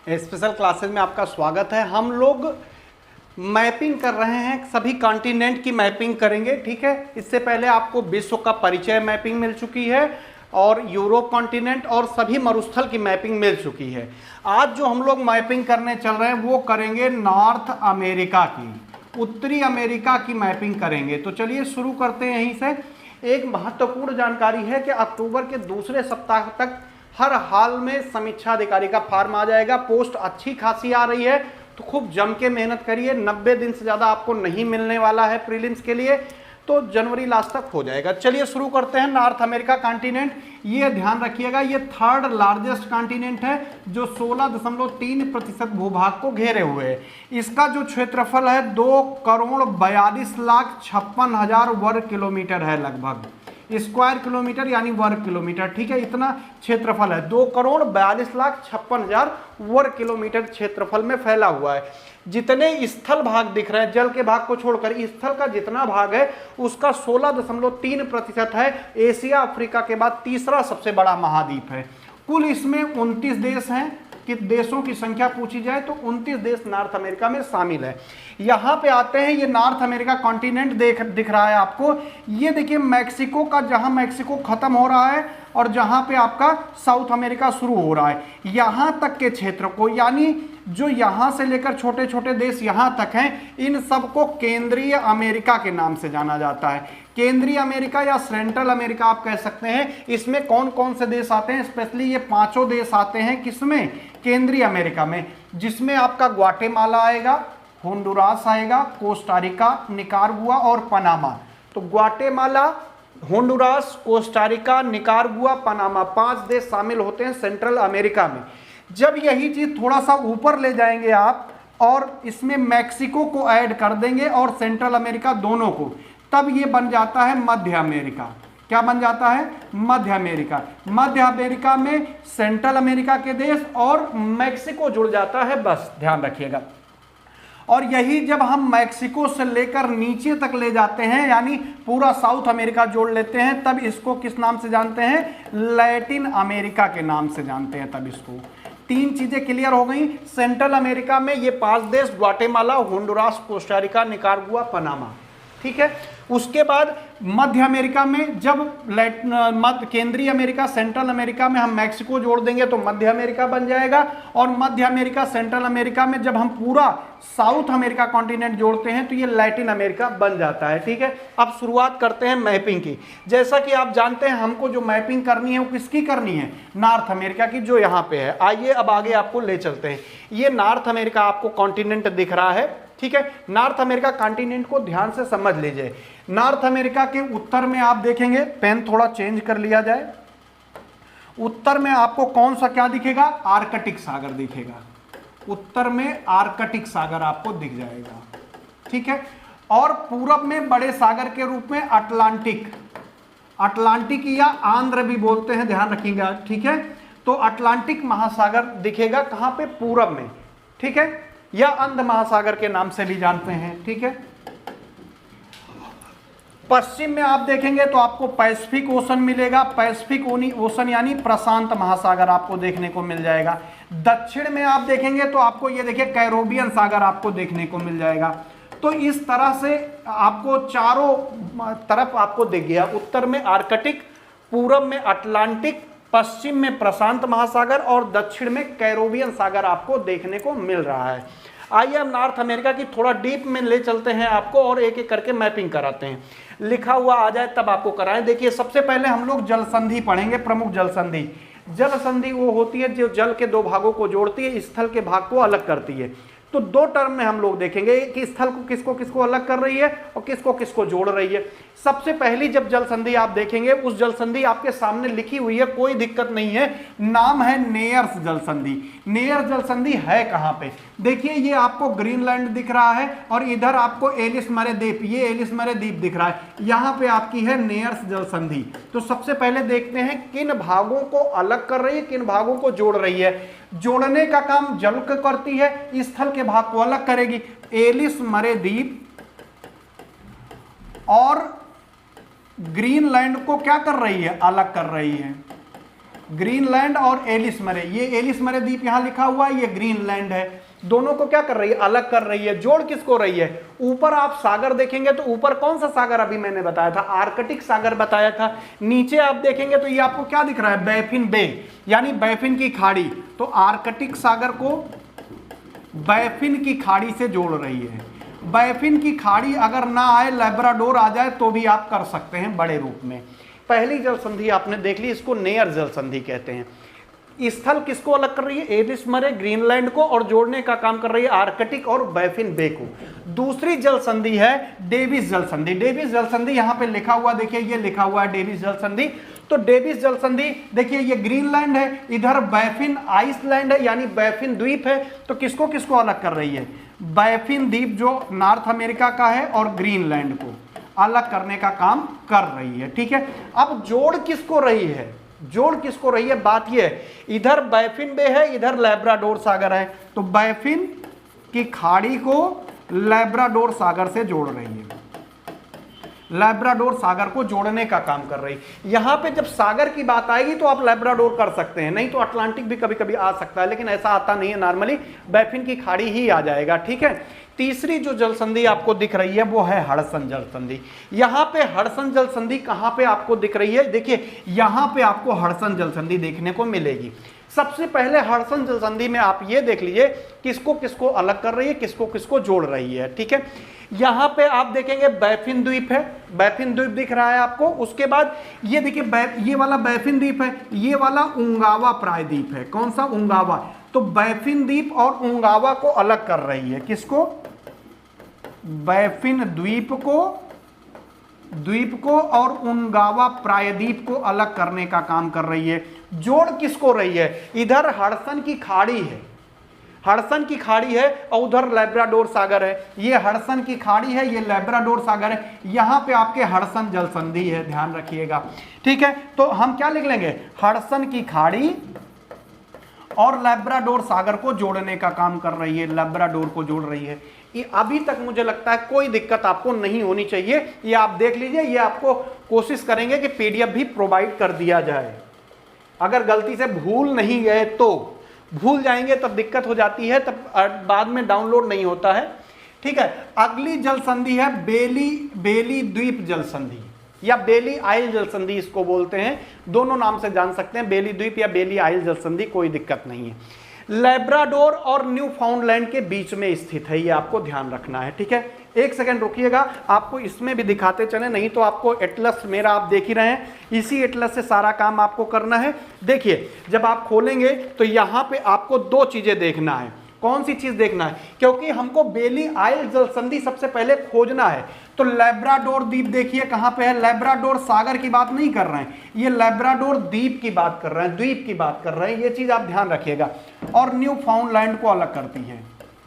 Special classes में आपका स्वागत है। हम लोग मैपिंग कर रहे हैं, सभी कॉन्टिनेंट की मैपिंग करेंगे, ठीक है। इससे पहले आपको विश्व का परिचय मैपिंग मिल चुकी है और यूरोप कॉन्टिनेंट और सभी मरुस्थल की मैपिंग मिल चुकी है। आज जो हम लोग मैपिंग करने चल रहे हैं वो करेंगे नॉर्थ अमेरिका की, उत्तरी अमेरिका की मैपिंग करेंगे। तो चलिए शुरू करते हैं यहीं से। एक महत्वपूर्ण जानकारी है कि अक्टूबर के दूसरे सप्ताह तक हर हाल में समीक्षा अधिकारी का फॉर्म आ जाएगा। पोस्ट अच्छी खासी आ रही है तो खूब जम के मेहनत करिए। 90 दिन से ज़्यादा आपको नहीं मिलने वाला है प्रीलिम्स के लिए, तो जनवरी लास्ट तक हो जाएगा। चलिए शुरू करते हैं। नॉर्थ अमेरिका कॉन्टिनेंट, ये ध्यान रखिएगा, ये थर्ड लार्जेस्ट कॉन्टिनेंट है जो 16.3% भूभाग को घेरे हुए है। इसका जो क्षेत्रफल है 2,42,56,000 वर्ग किलोमीटर है, लगभग स्क्वायर किलोमीटर यानी वर्ग किलोमीटर, ठीक है। इतना क्षेत्रफल है, 2,42,56,000 वर्ग किलोमीटर क्षेत्रफल में फैला हुआ है। जितने स्थल भाग दिख रहे हैं, जल के भाग को छोड़कर स्थल का जितना भाग है उसका 16.3% है। एशिया अफ्रीका के बाद तीसरा सबसे बड़ा महाद्वीप है। कुल इसमें 29 देश हैं। कि देशों की संख्या पूछी जाए तो 29 देश नॉर्थ अमेरिका में शामिल है। यहाँ पे आते हैं, ये नॉर्थ अमेरिका कॉन्टिनेंट दिख रहा है आपको। ये देखिए मैक्सिको का, जहाँ मैक्सिको खत्म हो रहा है और जहाँ पे आपका साउथ अमेरिका शुरू हो रहा है, यहाँ तक के क्षेत्र को, यानी जो यहाँ से लेकर छोटे छोटे देश यहाँ तक हैं, इन सबको केंद्रीय अमेरिका के नाम से जाना जाता है। केंद्रीय अमेरिका या सेंट्रल अमेरिका आप कह सकते हैं। इसमें कौन कौन से देश आते हैं? स्पेशली ये 5 देश आते हैं। किसमें? केंद्रीय अमेरिका में, जिसमें आपका ग्वाटेमाला आएगा, होंडुरास आएगा, कोस्टारिका, निकारागुआ और पनामा। तो Guatemala, Honduras, Costa Rica, Nicaragua, Panama 5 देश शामिल होते हैं सेंट्रल अमेरिका में। जब यही चीज थोड़ा सा ऊपर ले जाएंगे आप और इसमें मैक्सिको को ऐड कर देंगे और सेंट्रल अमेरिका दोनों को, तब ये बन जाता है मध्य अमेरिका। क्या बन जाता है? मध्य अमेरिका। मध्य अमेरिका में सेंट्रल अमेरिका के देश और मैक्सिको जुड़ जाता है, बस ध्यान रखिएगा। और यही जब हम मैक्सिको से लेकर नीचे तक ले जाते हैं, यानी पूरा साउथ अमेरिका जोड़ लेते हैं, तब इसको किस नाम से जानते हैं? लैटिन अमेरिका के नाम से जानते हैं। तब इसको 3 चीजें क्लियर हो गई। सेंट्रल अमेरिका में ये 5 देश, Guatemala, Honduras, Costa Rica, Nicaragua, Panama, ठीक है। उसके बाद मध्य अमेरिका में जब केंद्रीय अमेरिका, सेंट्रल अमेरिका में हम मैक्सिको जोड़ देंगे तो मध्य अमेरिका बन जाएगा। और मध्य अमेरिका, सेंट्रल अमेरिका में जब हम पूरा साउथ अमेरिका कॉन्टिनेंट जोड़ते हैं तो ये लैटिन अमेरिका बन जाता है, ठीक है। अब शुरुआत करते हैं मैपिंग की। जैसा कि आप जानते हैं हमको जो मैपिंग करनी है वो किसकी करनी है? नॉर्थ अमेरिका की, जो यहाँ पे है। आइए अब आगे आपको ले चलते हैं। ये नॉर्थ अमेरिका आपको कॉन्टिनेंट दिख रहा है, ठीक है। नॉर्थ अमेरिका कॉन्टिनेंट को ध्यान से समझ लीजिए। नॉर्थ अमेरिका के उत्तर में आप देखेंगे, पेन थोड़ा चेंज कर लिया जाए, उत्तर में आपको कौन सा क्या दिखेगा? आर्कटिक सागर दिखेगा। उत्तर में आर्कटिक सागर आपको दिख जाएगा, ठीक है। और पूरब में बड़े सागर के रूप में अटलांटिक, अटलांटिक या आंध्र भी बोलते हैं, ध्यान रखिएगा, ठीक है। तो अटलांटिक महासागर दिखेगा कहां पे? पूरब में, ठीक है, या अंध महासागर के नाम से भी जानते हैं, ठीक है। पश्चिम में आप देखेंगे तो आपको पैसिफिक ओशन मिलेगा। पैसिफिक ओशन यानी प्रशांत महासागर आपको देखने को मिल जाएगा। दक्षिण में आप देखेंगे तो आपको ये देखिए कैरोबियन सागर आपको देखने को मिल जाएगा। तो इस तरह से आपको चारों तरफ आपको दिख गया। उत्तर में आर्कटिक, पूरब में अटलांटिक, पश्चिम में प्रशांत महासागर और दक्षिण में कैरोबियन सागर आपको देखने को मिल रहा है। आइए हम नॉर्थ अमेरिका की थोड़ा डीप में ले चलते हैं आपको और एक एक करके मैपिंग कराते हैं। लिखा हुआ आ जाए तब आपको कराएं। देखिए सबसे पहले हम लोग जल संधि पढ़ेंगे, प्रमुख जल संधि। जल संधि वो होती है जो जल के 2 भागों को जोड़ती है, स्थल के भाग को अलग करती है। तो 2 टर्म में हम लोग देखेंगे कि स्थल को किसको किसको अलग कर रही है और किसको किसको जोड़ रही है। सबसे पहली जब जल संधि आप देखेंगे, उस जल संधि आपके सामने लिखी हुई है, कोई दिक्कत नहीं है, नाम है नेयर्स जल संधि। नेयर्स जल संधि है कहां पे? देखिए ये आपको ग्रीनलैंड दिख रहा है और इधर आपको एलिस मरे द्वीप, ये एलिस मरे द्वीप दिख रहा है, यहां पे आपकी है नेयर्स जल संधि। तो सबसे पहले देखते हैं किन भागों को अलग कर रही है, किन भागों को जोड़ रही है। जोड़ने का काम जल करती है, स्थल के भाग को अलग करेगी। एलिस मरे द्वीप और ग्रीनलैंड को क्या कर रही है? अलग कर रही है। ग्रीनलैंड और एलिस मरे, ये एलिस मरे द्वीप यहां लिखा हुआ है, ये ग्रीनलैंड है। दोनों को क्या कर रही है, अलग कर रही है। जोड़ किसको रही है, ऊपर आप सागर देखेंगे तो ऊपर कौन सा सागर अभी मैंने बताया था, आर्कटिक सागर बताया था। नीचे आप देखेंगे तो ये आपको क्या दिख रहा है, बैफिन बे यानी बैफिन की खाड़ी। तो आर्कटिक सागर को बैफिन की खाड़ी से जोड़ रही है। बैफिन की खाड़ी अगर ना आए, लैब्राडोर आ जाए तो भी आप कर सकते हैं बड़े रूप में। पहली जल संधि आपने देख ली, इसको नेयर जल संधि कहते हैं। स्थल किसको अलग कर रही है, एलिस मरे ग्रीनलैंड को, और जोड़ने का काम कर रही है आर्कटिक और बैफिन बे को। दूसरी जल संधि है डेविस जल संधि। डेविस जल संधि यहां पे लिखा हुआ, देखिए ये लिखा हुआ है डेविस जल संधि। तो डेविस जल संधि देखिए, ये ग्रीनलैंड है, इधर बैफिन आइसलैंड है यानी बैफिन द्वीप है। तो किसको किसको अलग कर रही है, बैफिन द्वीप जो नॉर्थ अमेरिका का है और ग्रीनलैंड को अलग करने का काम कर रही है। ठीक है, अब जोड़ किसको रही है, जोड़ किसको रही है, बात यह है इधर बैफिन बे है, इधर लैब्राडोर सागर है। तो बैफिन की खाड़ी को लैब्राडोर सागर से जोड़ रही है, लैब्राडोर सागर को जोड़ने का काम कर रही है। यहां पे जब सागर की बात आएगी तो आप लैब्राडोर कर सकते हैं, नहीं तो अटलांटिक भी कभी कभी आ सकता है, लेकिन ऐसा आता नहीं है, नॉर्मली बैफिन की खाड़ी ही आ जाएगा। ठीक है, तीसरी जो जल संधि आपको दिख रही है वो है हडसन जल संधि। यहां पे हडसन जल संधि कहां पे आपको दिख रही है, देखिए यहां पे आपको हडसन जल संधि देखने को मिलेगी। सबसे पहले हडसन जल संधि में आप ये देख लीजिए किसको किसको अलग कर रही है, किसको किसको जोड़ रही है। ठीक है, यहां पे आप देखेंगे बैफिन द्वीप है, बैफिन द्वीप दिख रहा है आपको। उसके बाद ये देखिए ये वाला बैफिन द्वीप है, ये वाला उंगावा प्रायद्वीप है। कौन सा, उंगावा। तो बैफिन द्वीप और उंगावा को अलग कर रही है, किसको, बैफिन द्वीप को और उंगावा प्रायद्वीप को अलग करने का काम कर रही है। जोड़ किसको रही है, इधर हडसन की खाड़ी है, हडसन की खाड़ी है और उधर लैब्राडोर सागर है। ये हडसन की खाड़ी है, ये लैब्राडोर सागर है, यहां पे आपके हडसन जल संधि है, ध्यान रखिएगा। ठीक है, तो हम क्या लिख लेंगे, हडसन की खाड़ी और लैब्राडोर सागर को जोड़ने का काम कर रही है, लैब्राडोर को जोड़ रही है। ये अभी तक मुझे लगता है कोई दिक्कत आपको नहीं होनी चाहिए। ये आप देख लीजिए, ये आपको कोशिश करेंगे कि पीडीएफ भी प्रोवाइड कर दिया जाए। अगर गलती से भूल नहीं गए तो, भूल जाएंगे तब दिक्कत हो जाती है, तब बाद में डाउनलोड नहीं होता है। ठीक है, अगली जल संधि है बेली द्वीप जल संधि या बेली आइल जल संधि इसको बोलते हैं, दोनों नाम से जान सकते हैं, बेली द्वीप या बेली आइल जल संधि, कोई दिक्कत नहीं है। लैब्राडोर और न्यू फाउंडलैंड के बीच में स्थित है, ये आपको ध्यान रखना है। ठीक है, एक सेकंड रुकिएगा, आपको इसमें भी दिखाते चले, नहीं तो आपको एटलस मेरा आप देख ही रहे हैं, इसी एटलस से सारा काम आपको करना है। देखिए जब आप खोलेंगे तो यहां पे आपको दो चीजें देखना है। कौन सी चीज देखना है, क्योंकि हमको बेली आइल जल संधि सबसे पहले खोजना है। तो लैब्राडोर द्वीप देखिए कहां पे है, लैब्राडोर सागर की बात नहीं कर रहे हैं, ये लैब्राडोर द्वीप की बात कर रहे हैं, द्वीप की बात कर रहे हैं, ये चीज आप ध्यान रखिएगा। और न्यू फाउंडलैंड को अलग करती है,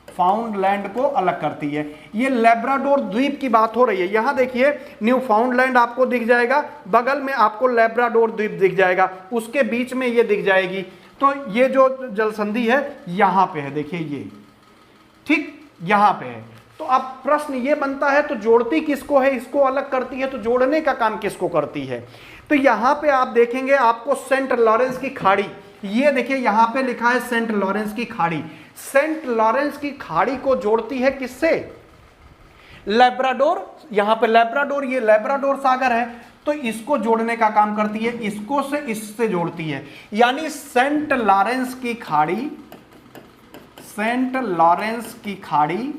फाउंडलैंड को अलग करती है। ये लैब्राडोर द्वीप की बात हो रही है, यहां देखिए न्यू फाउंडलैंड आपको दिख जाएगा, बगल में आपको लैब्राडोर द्वीप दिख जाएगा, उसके बीच में ये दिख जाएगी। तो ये जो जल संधि है यहां पे है, देखिए ये, ठीक यहां पे है। तो अब प्रश्न ये बनता है, तो जोड़ती किसको है, इसको अलग करती है, तो जोड़ने का काम किसको करती है। तो यहां पे आप देखेंगे आपको सेंट लॉरेंस की खाड़ी, ये देखिए यहां पे लिखा है सेंट लॉरेंस की खाड़ी। सेंट लॉरेंस की खाड़ी को जोड़ती है किससे, लैब्राडोर, यहां पे लैब्राडोर, ये लैब्राडोर सागर है, तो इसको जोड़ने का काम करती है, इसको से इससे जोड़ती है। यानी सेंट लॉरेंस की खाड़ी, सेंट लॉरेंस की खाड़ी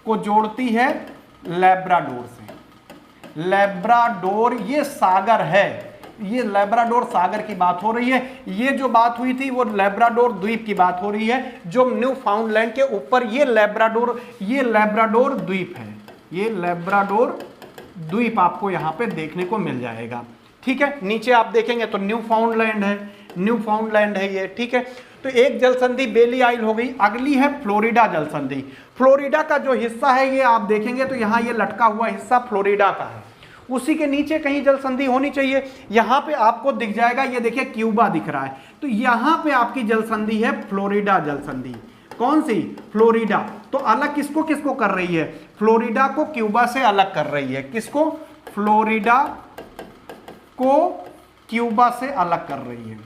को जोड़ती है लैब्राडोर से। लैब्राडोर ये सागर है, ये लैब्राडोर सागर की बात हो रही है। ये जो बात हुई थी वो लैब्राडोर द्वीप की बात हो रही है, जो न्यू फाउंडलैंड के ऊपर ये लैब्राडोर द्वीप है, ये लैब्राडोर द्वीप आपको यहां पे देखने को मिल जाएगा। ठीक है, नीचे आप देखेंगे तो न्यू फाउंडलैंड है, न्यू फाउंडलैंड है ये। ठीक है, तो एक जल संधि बेली आइल हो गई। अगली है फ्लोरिडा जल संधि। फ्लोरिडा का जो हिस्सा है ये आप देखेंगे तो यहां ये लटका हुआ हिस्सा फ्लोरिडा का है, उसी के नीचे कहीं जल संधि होनी चाहिए। यहां पे आपको दिख जाएगा, ये देखिए क्यूबा दिख रहा है, तो यहां पे आपकी जल संधि है फ्लोरिडा जल संधि। कौन सी, फ्लोरिडा। तो अलग किसको किसको कर रही है, फ्लोरिडा को क्यूबा से अलग कर रही है। किसको, फ्लोरिडा को क्यूबा से अलग कर रही है।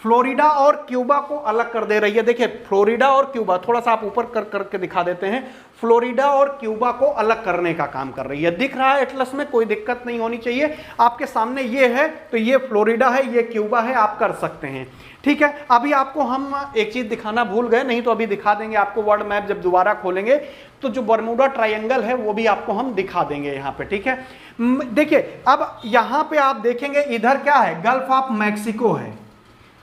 फ्लोरिडा और क्यूबा को अलग कर दे रही है। देखिए फ्लोरिडा और क्यूबा, थोड़ा सा आप ऊपर करके दिखा देते हैं, फ्लोरिडा और क्यूबा को अलग करने का काम कर रही है। दिख रहा है एटलस में, कोई दिक्कत नहीं होनी चाहिए। आपके सामने ये है तो ये फ्लोरिडा है, ये क्यूबा है, आप कर सकते हैं। ठीक है, अभी आपको हम एक चीज दिखाना भूल गए, नहीं तो अभी दिखा देंगे आपको। वर्ल्ड मैप जब दोबारा खोलेंगे तो जो बर्मुडा ट्रायंगल है वो भी आपको हम दिखा देंगे यहाँ पे। ठीक है, देखिए अब यहाँ पे आप देखेंगे इधर क्या है, गल्फ ऑफ मैक्सिको है,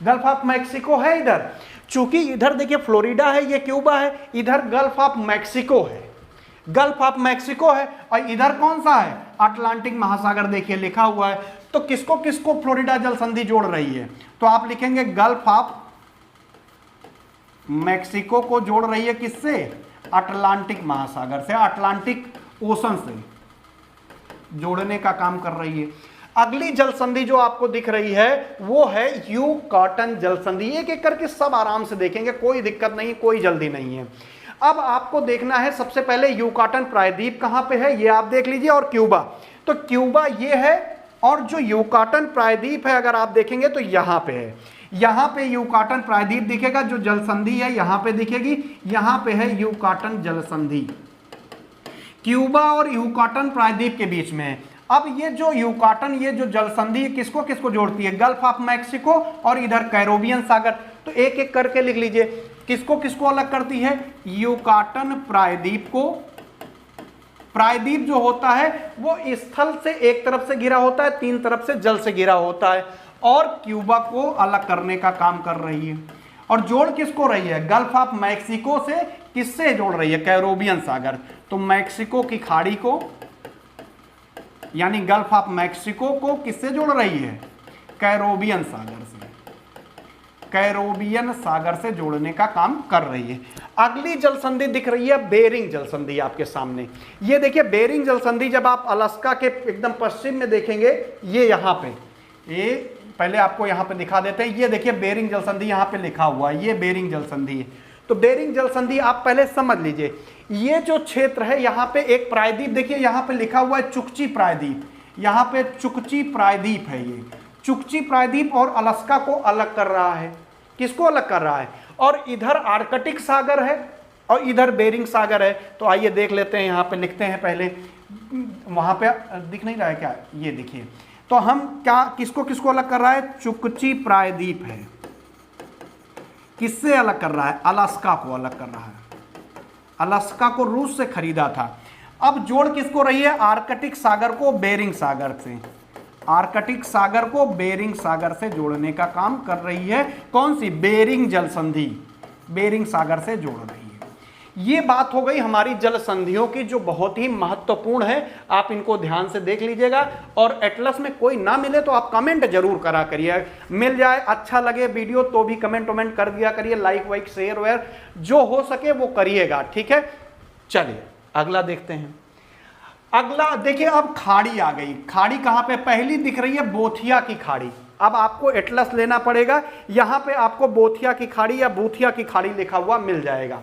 गल्फ ऑफ मैक्सिको है इधर। चूंकि इधर देखिए फ्लोरिडा है, ये क्यूबा है, इधर गल्फ ऑफ मैक्सिको है, गल्फ ऑफ मैक्सिको है, और इधर कौन सा है, अटलांटिक महासागर। देखिए लिखा हुआ है, तो किसको किसको फ्लोरिडा जल संधि जोड़ रही है, तो आप लिखेंगे गल्फ ऑफ मैक्सिको को जोड़ रही है, किससे, अटलांटिक महासागर से, अटलांटिक ओशन से जोड़ने का काम कर रही है। अगली जल संधि जो आपको दिख रही है वो है यूकाटन जल संधि। एक एक करके सब आराम से देखेंगे, कोई दिक्कत नहीं, कोई जल्दी नहीं है। अब आपको देखना है सबसे पहले यूकाटन प्रायद्वीप कहां पे है, ये आप देख लीजिए, और क्यूबा। तो क्यूबा ये है, और जो यूकाटन प्रायद्वीप है अगर आप देखेंगे तो यहां पे है, यहां पे यूकाटन प्रायद्वीप दिखेगा, जो जल संधि है यहां पे दिखेगी, यहां पे है यूकाटन जल संधि, क्यूबा और यूकाटन प्रायद्वीप के बीच में है। अब ये जो यूकाटन, ये जो जल संधि किसको किसको जोड़ती है, गल्फ ऑफ मैक्सिको और इधर कैरोबियन सागर। तो एक एक करके लिख लीजिए, किसको किसको अलग करती है, यूकाटन प्रायद्वीप को, प्रायद्वीप जो होता है वो स्थल से एक तरफ से घिरा होता है, तीन तरफ से जल से घिरा होता है, और क्यूबा को अलग करने का काम कर रही है। और जोड़ किसको रही है, गल्फ ऑफ मैक्सिको से किससे जोड़ रही है, कैरोबियन सागर। तो मैक्सिको की खाड़ी को, यानी गल्फ ऑफ मैक्सिको को किससे जोड़ रही है, कैरोबियन सागर से, कैरोबियन सागर से जोड़ने का काम कर रही है। अगली जल संधि दिख रही है बेरिंग जल संधि आपके सामने। ये देखिए बेरिंग जल संधि, जब आप अलास्का के एकदम पश्चिम में देखेंगे, ये यहाँ पे, ये पहले आपको यहाँ पे दिखा देते हैं, ये देखिए बेरिंग जल संधि यहाँ पे लिखा हुआ है, ये बेरिंग जल संधि है। तो बेरिंग जल संधि आप पहले समझ लीजिए, ये जो क्षेत्र है यहाँ पे एक प्रायद्वीप, देखिए यहाँ पे लिखा हुआ है चुकची प्रायद्वीप, यहाँ पे चुकची प्रायद्वीप है। ये चुकची प्रायद्वीप और अलास्का को अलग कर रहा है, किसको अलग कर रहा है, और इधर आर्कटिक सागर है और इधर बेरिंग सागर है। तो आइए देख लेते हैं, यहाँ पे लिखते हैं पहले, वहां पे दिख नहीं रहा है क्या, ये देखिए। तो हम क्या, किसको किसको अलग कर रहा है, चुकची प्रायद्वीप है, किससे अलग कर रहा है, अलास्का को अलग कर रहा है, अलास्का को रूस से खरीदा था। अब जोड़ किसको रही है, आर्कटिक सागर को बेरिंग सागर से, आर्कटिक सागर को बेरिंग सागर से जोड़ने का काम कर रही है। कौन सी, बेरिंग जल संधि, बेरिंग सागर से जोड़ रही है। ये बात हो गई हमारी जल संधियों की, जो बहुत ही महत्वपूर्ण है, आप इनको ध्यान से देख लीजिएगा। और एटलस में कोई ना मिले तो आप कमेंट जरूर करा करिए, मिल जाए अच्छा लगे वीडियो तो भी कमेंट वमेंट कर दिया करिए, लाइक वाइक शेयर वेयर जो हो सके वो करिएगा। ठीक है, चलिए अगला देखते हैं। अगला देखिए, अब खाड़ी आ गई। खाड़ी कहां पे, पहली दिख रही है बोथिया की खाड़ी। अब आपको एटलस लेना पड़ेगा, यहां पे आपको बोथिया की खाड़ी या बूथिया की खाड़ी लिखा हुआ मिल जाएगा।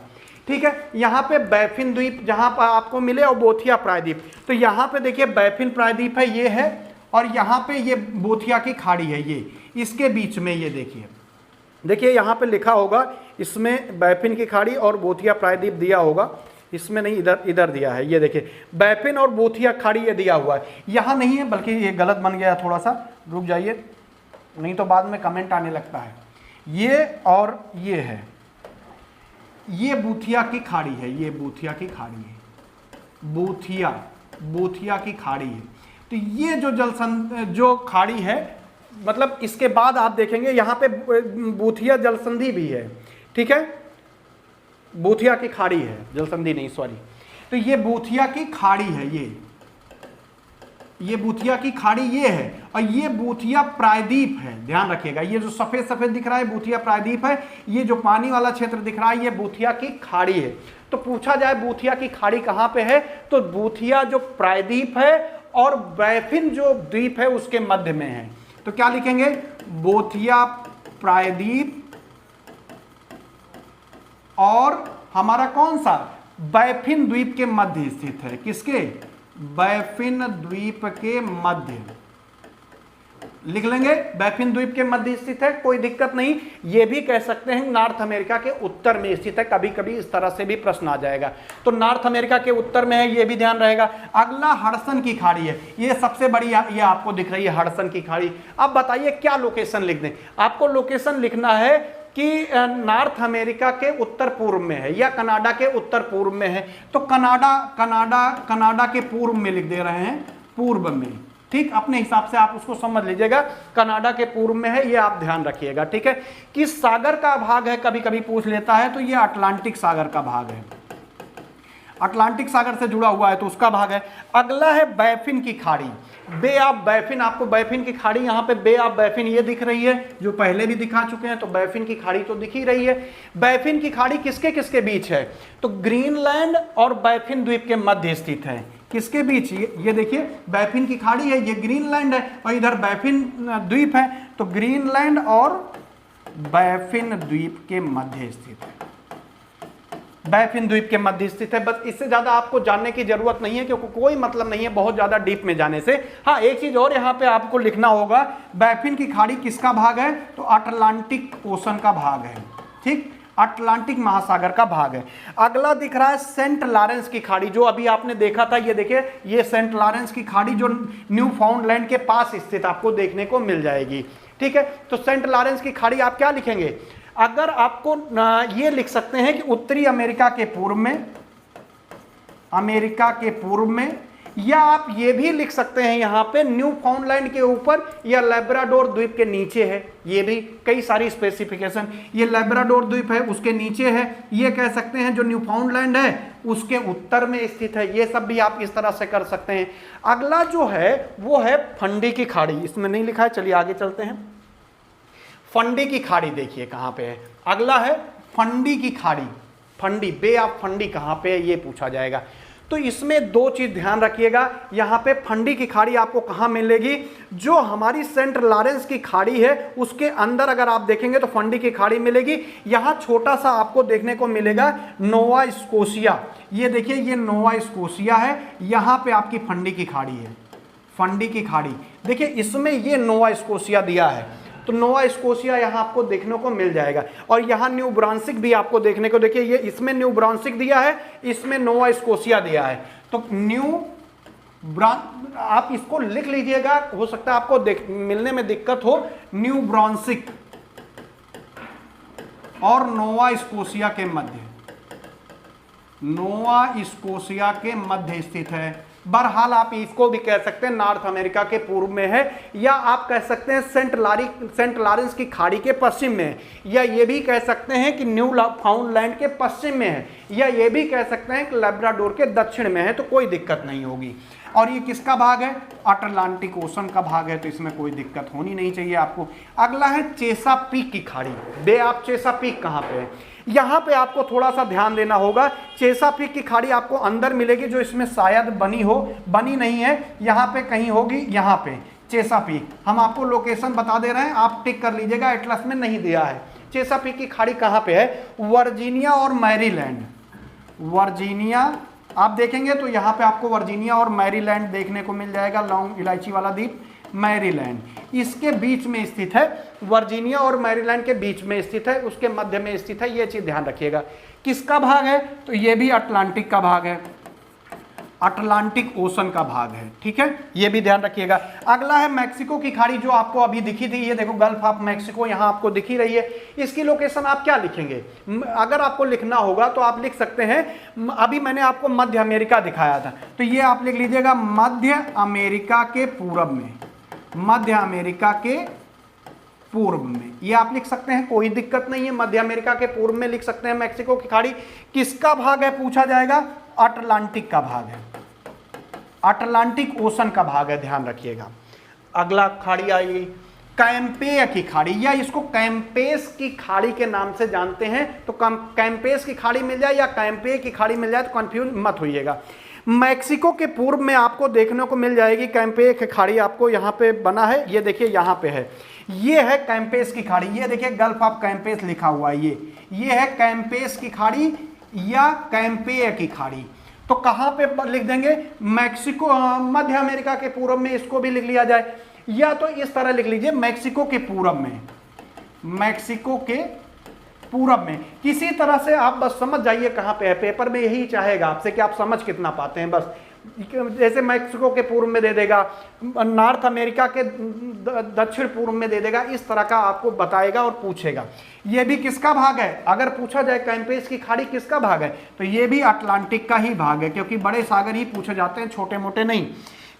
ठीक है, यहाँ पे बैफिन द्वीप जहां पर आपको मिले, और बोथिया प्रायद्वीप। तो यहाँ पे देखिए बैफिन प्रायद्वीप है, ये है, और यहाँ पे ये बोथिया की खाड़ी है, ये इसके बीच में, ये देखिए, देखिए यहाँ पे लिखा होगा, इसमें बैफिन की खाड़ी और बोथिया प्रायद्वीप दिया होगा, इसमें नहीं, इधर इधर दिया है। ये देखिए बैफिन और बोथिया खाड़ी ये दिया हुआ है, यहाँ नहीं है, बल्कि ये गलत बन गया थोड़ा सा, रुक जाइए नहीं तो बाद में कमेंट आने लगता है। ये और ये है, ये बूथिया की खाड़ी है, ये बूथिया की खाड़ी है, बूथिया, बूथिया की खाड़ी है। तो ये जो जो खाड़ी है, मतलब इसके बाद आप देखेंगे यहाँ पे बूथिया जलसंधि भी है। ठीक है, बूथिया की खाड़ी है, जलसंधि नहीं, सॉरी। तो ये बूथिया की खाड़ी है, ये बूथिया की खाड़ी ये है, और ये बूथिया प्रायद्वीप है, ध्यान रखिएगा। ये जो सफेद सफेद दिख रहा है बूथिया प्रायद्वीप है, ये जो पानी वाला क्षेत्र दिख रहा है ये बूथिया की खाड़ी है। तो पूछा जाए बूथिया की खाड़ी कहां पे है, तो बूथिया जो प्रायद्वीप है और बैफिन जो द्वीप है उसके मध्य में है। तो क्या लिखेंगे, बोथिया प्रायद्वीप और हमारा कौन सा, बैफिन द्वीप के मध्य स्थित है। किसके, बैफिन द्वीप के मध्य, लिख लेंगे बैफिन द्वीप के मध्य स्थित है, कोई दिक्कत नहीं। ये भी कह सकते हैं नॉर्थ अमेरिका के उत्तर में स्थित है, कभी कभी इस तरह से भी प्रश्न आ जाएगा। तो नॉर्थ अमेरिका के उत्तर में है, ये भी ध्यान रहेगा। अगला हडसन की खाड़ी है, ये सबसे बड़ी ये आपको दिख रही है हडसन की खाड़ी। अब बताइए क्या लोकेशन लिख दें, आपको लोकेशन लिखना है कि नॉर्थ अमेरिका के उत्तर पूर्व में है या कनाडा के उत्तर पूर्व में है। तो कनाडा के पूर्व में लिख दे रहे हैं, पूर्व में, ठीक। अपने हिसाब से आप उसको समझ लीजिएगा, कनाडा के पूर्व में है, ये आप ध्यान रखिएगा, ठीक है। किस सागर का भाग है कभी कभी पूछ लेता है, तो ये अटलांटिक सागर का भाग है, अटलांटिक सागर से जुड़ा हुआ है तो उसका भाग है। अगला है बैफिन की खाड़ी, बे ऑफ बैफिन। आपको बैफिन की खाड़ी यहाँ पे बे ऑफ बैफिन ये दिख रही है, जो पहले भी दिखा चुके हैं, तो बैफिन की खाड़ी तो दिख ही रही है। बैफिन की खाड़ी किसके किसके बीच है, तो ग्रीनलैंड और बैफिन द्वीप के मध्य स्थित है। किसके बीच, ये देखिए बैफिन की खाड़ी है, ये ग्रीनलैंड है और इधर बैफिन द्वीप है, तो ग्रीनलैंड और बैफिन द्वीप के मध्य स्थित है, बैफिन द्वीप के मध्य स्थित है। बस इससे ज्यादा आपको जानने की जरूरत नहीं है, क्योंकि कोई मतलब नहीं है बहुत ज्यादा डीप में जाने से। हाँ, एक चीज और यहाँ पे आपको लिखना होगा, बैफिन की खाड़ी किसका भाग है, तो अटलांटिक ओशन का भाग है, ठीक, अटलांटिक महासागर का भाग है। अगला दिख रहा है सेंट लॉरेंस की खाड़ी, जो अभी आपने देखा था, ये देखिए ये सेंट लॉरेंस की खाड़ी जो न्यू फाउंडलैंड के पास स्थित आपको देखने को मिल जाएगी, ठीक है। तो सेंट लॉरेंस की खाड़ी आप क्या लिखेंगे, अगर आपको ये लिख सकते हैं कि उत्तरी अमेरिका के पूर्व में, अमेरिका के पूर्व में, या आप ये भी लिख सकते हैं यहां पे न्यू फाउंडलैंड के ऊपर या लैब्राडोर द्वीप के नीचे है। ये भी कई सारी स्पेसिफिकेशन, ये लैब्राडोर द्वीप है उसके नीचे है, ये कह सकते हैं जो न्यू फाउंडलैंड है उसके उत्तर में स्थित है। ये सब भी आप इस तरह से कर सकते हैं। अगला जो है वो है फंडी की खाड़ी, इसमें नहीं लिखा है, चलिए आगे चलते हैं। फंडी की खाड़ी देखिए कहां पे है, अगला है फंडी की खाड़ी, फंडी, बे ऑफ फंडी कहां पे है ये पूछा जाएगा। तो इसमें दो चीज ध्यान रखिएगा, यहां पे फंडी की खाड़ी आपको कहां मिलेगी, जो हमारी सेंट लॉरेंस की खाड़ी है उसके अंदर अगर आप देखेंगे तो फंडी की खाड़ी मिलेगी। यहां छोटा सा आपको देखने को मिलेगा नोवा स्कोशिया, ये देखिए ये नोवा स्कोशिया है, यहां पे आपकी फंडी की खाड़ी है, फंडी की खाड़ी देखिए इसमें ये नोवा स्कोशिया दिया है, तो नोवा स्कोशिया यहाँ आपको देखने को मिल जाएगा। और यहाँ न्यू ब्रांसिक भी आपको देखने को, देखिए ये इसमें न्यू ब्रांसिक दिया है, इसमें नोवा स्कोशिया दिया है। तो आप इसको लिख लीजिएगा, हो सकता है आपको मिलने में दिक्कत हो। न्यू ब्रांसिक और नोवा स्कोशिया के मध्य, नोवा स्कोशिया के मध्य स्थित है। बहरहाल आप इसको भी कह सकते हैं नॉर्थ अमेरिका के पूर्व में है, या आप कह सकते हैं सेंट लॉरेंस की खाड़ी के पश्चिम में है, या ये भी कह सकते हैं कि न्यू फाउंडलैंड के पश्चिम में है, या ये भी कह सकते हैं कि लैब्राडोर के दक्षिण में है, तो कोई दिक्कत नहीं होगी। और ये किसका भाग है, अटलांटिक ओशन का भाग है, तो इसमें कोई दिक्कत होनी नहीं चाहिए आपको। अगला है चेसापीक की खाड़ी, बे ऑफ चेसापीक कहाँ पे है, यहां पे आपको थोड़ा सा ध्यान देना होगा। चेसापीक की खाड़ी आपको अंदर मिलेगी, जो इसमें शायद बनी हो, बनी नहीं है, यहां पे कहीं होगी, यहां पे चेसापीक। हम आपको लोकेशन बता दे रहे हैं, आप टिक कर लीजिएगा, एटलस में नहीं दिया है। चेसापीक की खाड़ी कहां पे है, वर्जीनिया और मैरीलैंड, वर्जीनिया आप देखेंगे तो यहां पे आपको वर्जीनिया और मैरीलैंड देखने को मिल जाएगा, लौंग इलायची वाला द्वीप मैरीलैंड, इसके बीच में स्थित है, वर्जीनिया और मैरीलैंड के बीच में स्थित है, उसके मध्य में स्थित है, ये चीज ध्यान रखिएगा। किसका भाग है, तो ये भी अटलांटिक का भाग है, अटलांटिक ओशन का भाग है, ठीक है, ये भी ध्यान रखिएगा। अगला है मैक्सिको की खाड़ी, जो आपको अभी दिखी थी, ये देखो गल्फ ऑफ मैक्सिको यहां आपको दिखी रही है। इसकी लोकेशन आप क्या लिखेंगे, अगर आपको लिखना होगा तो आप लिख सकते हैं, अभी मैंने आपको मध्य अमेरिका दिखाया था, तो ये आप लिख लीजिएगा मध्य अमेरिका के पूर्व में, मध्य अमेरिका के पूर्व में, ये आप लिख सकते हैं, कोई दिक्कत नहीं है, मध्य अमेरिका के पूर्व में लिख सकते हैं। मैक्सिको की खाड़ी किसका भाग है पूछा जाएगा, अटलांटिक का भाग है, अटलांटिक ओशन का भाग है, ध्यान रखिएगा। अगला खाड़ी आएगी कैंपेय की खाड़ी, या इसको कैंपेस की खाड़ी के नाम से जानते हैं, तो कैंपेस की खाड़ी मिल जाए या कैंपेय की खाड़ी मिल जाए तो कंफ्यूज मत होइएगा। मैक्सिको के पूर्व में आपको देखने को मिल जाएगी कैंपेय की खाड़ी, आपको यहाँ पे बना है, ये देखिए यहाँ पे है, ये है कैंपेस की खाड़ी, ये देखिए गल्फ ऑफ कैंपेस लिखा हुआ है, ये है कैंपेस की खाड़ी या कैंपेय की खाड़ी। तो कहाँ पे लिख देंगे, मैक्सिको, मध्य अमेरिका के पूर्व में, इसको भी लिख लिया जाए। या तो इस तरह लिख लीजिए मैक्सिको के पूरब में, मैक्सिको के पूरब में, किसी तरह से आप बस समझ जाइए कहां पे है। पेपर में यही चाहेगा आपसे कि आप समझ कितना पाते हैं, बस जैसे मैक्सिको के पूर्व में दे देगा, नॉर्थ अमेरिका के दक्षिण पूर्व में दे देगा, इस तरह का आपको बताएगा और पूछेगा। ये भी किसका भाग है, अगर पूछा जाए कैंपेस की खाड़ी किसका भाग है, तो ये भी अटलांटिक का ही भाग है, क्योंकि बड़े सागर ही पूछे जाते हैं, छोटे मोटे नहीं।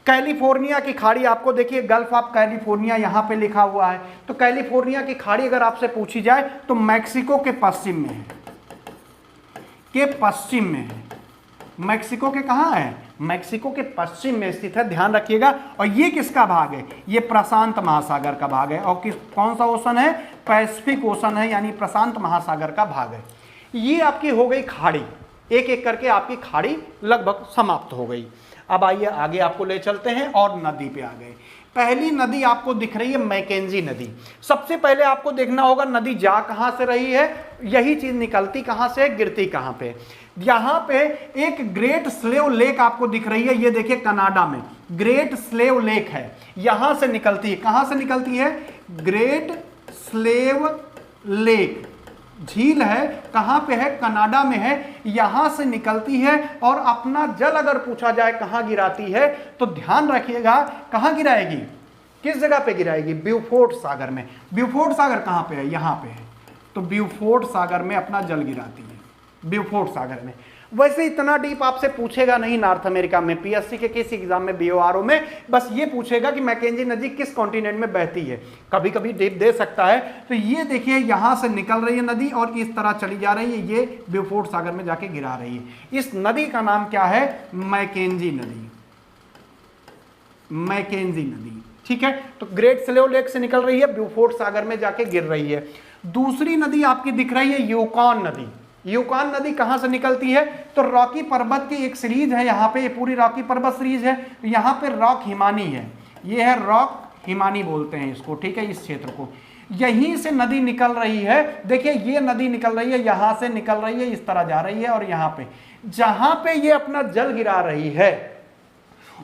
कैलिफोर्निया की खाड़ी आपको देखिए, गल्फ ऑफ कैलिफोर्निया यहां पे लिखा हुआ है, तो कैलिफोर्निया की खाड़ी अगर आपसे पूछी जाए तो मैक्सिको के पश्चिम में है, के पश्चिम में है। मैक्सिको के कहां है, मैक्सिको के पश्चिम में स्थित है, ध्यान रखिएगा। और ये किसका भाग है, ये प्रशांत महासागर का भाग है। और कौन सा ओशन है, पैसिफिक ओशन है, यानी प्रशांत महासागर का भाग है। ये आपकी हो गई खाड़ी, एक एक करके आपकी खाड़ी लगभग समाप्त हो गई। अब आइए आगे आपको ले चलते हैं और नदी पे आ गए। पहली नदी आपको दिख रही है मैकेंजी नदी। सबसे पहले आपको देखना होगा नदी जा कहां से रही है, यही चीज निकलती कहां से, गिरती कहां पे। यहां पे एक ग्रेट स्लेव लेक आपको दिख रही है, ये देखिए कनाडा में ग्रेट स्लेव लेक है, यहां से निकलती है। कहां से निकलती है, ग्रेट स्लेव लेक झील है, कहां पे है, कनाडा में है, यहां से निकलती है। और अपना जल अगर पूछा जाए कहां गिराती है, तो ध्यान रखिएगा कहां गिराएगी, किस जगह पे गिराएगी, ब्यूफोर्ट सागर में। ब्यूफोर्ट सागर कहां पे है, यहां पे है, तो ब्यूफोर्ट सागर में अपना जल गिराती है, ब्यूफोर्ट सागर में। वैसे इतना डीप आपसे पूछेगा नहीं नॉर्थ अमेरिका में, पीएससी के किसी एग्जाम में, बीओआरओ में, बस ये पूछेगा कि मैकेंजी नदी किस कॉन्टिनेंट में बहती है, कभी कभी डीप दे सकता है। तो ये देखिए यहां से निकल रही है नदी और इस तरह चली जा रही है, ये ब्यूफोर्ट सागर में जाके गिरा रही है। इस नदी का नाम क्या है, मैकेंजी नदी, मैकेंजी नदी, ठीक है। तो ग्रेट स्लेव लेक से निकल रही है, ब्यूफोर्ट सागर में जाके गिर रही है। दूसरी नदी आपकी दिख रही है यूकॉन नदी। यूकॉन नदी कहां से निकलती है, तो रॉकी पर्वत की एक सीरीज है यहाँ पे, ये पूरी रॉकी पर्वत सीरीज है। यहाँ पे रॉक हिमानी है, ये है रॉक हिमानी बोलते हैं इसको, ठीक है, इस क्षेत्र को। यहीं से नदी निकल रही है, देखिए ये नदी निकल रही है, यहां से निकल रही है, इस तरह जा रही है। और यहाँ पे जहां पे ये अपना जल गिरा रही है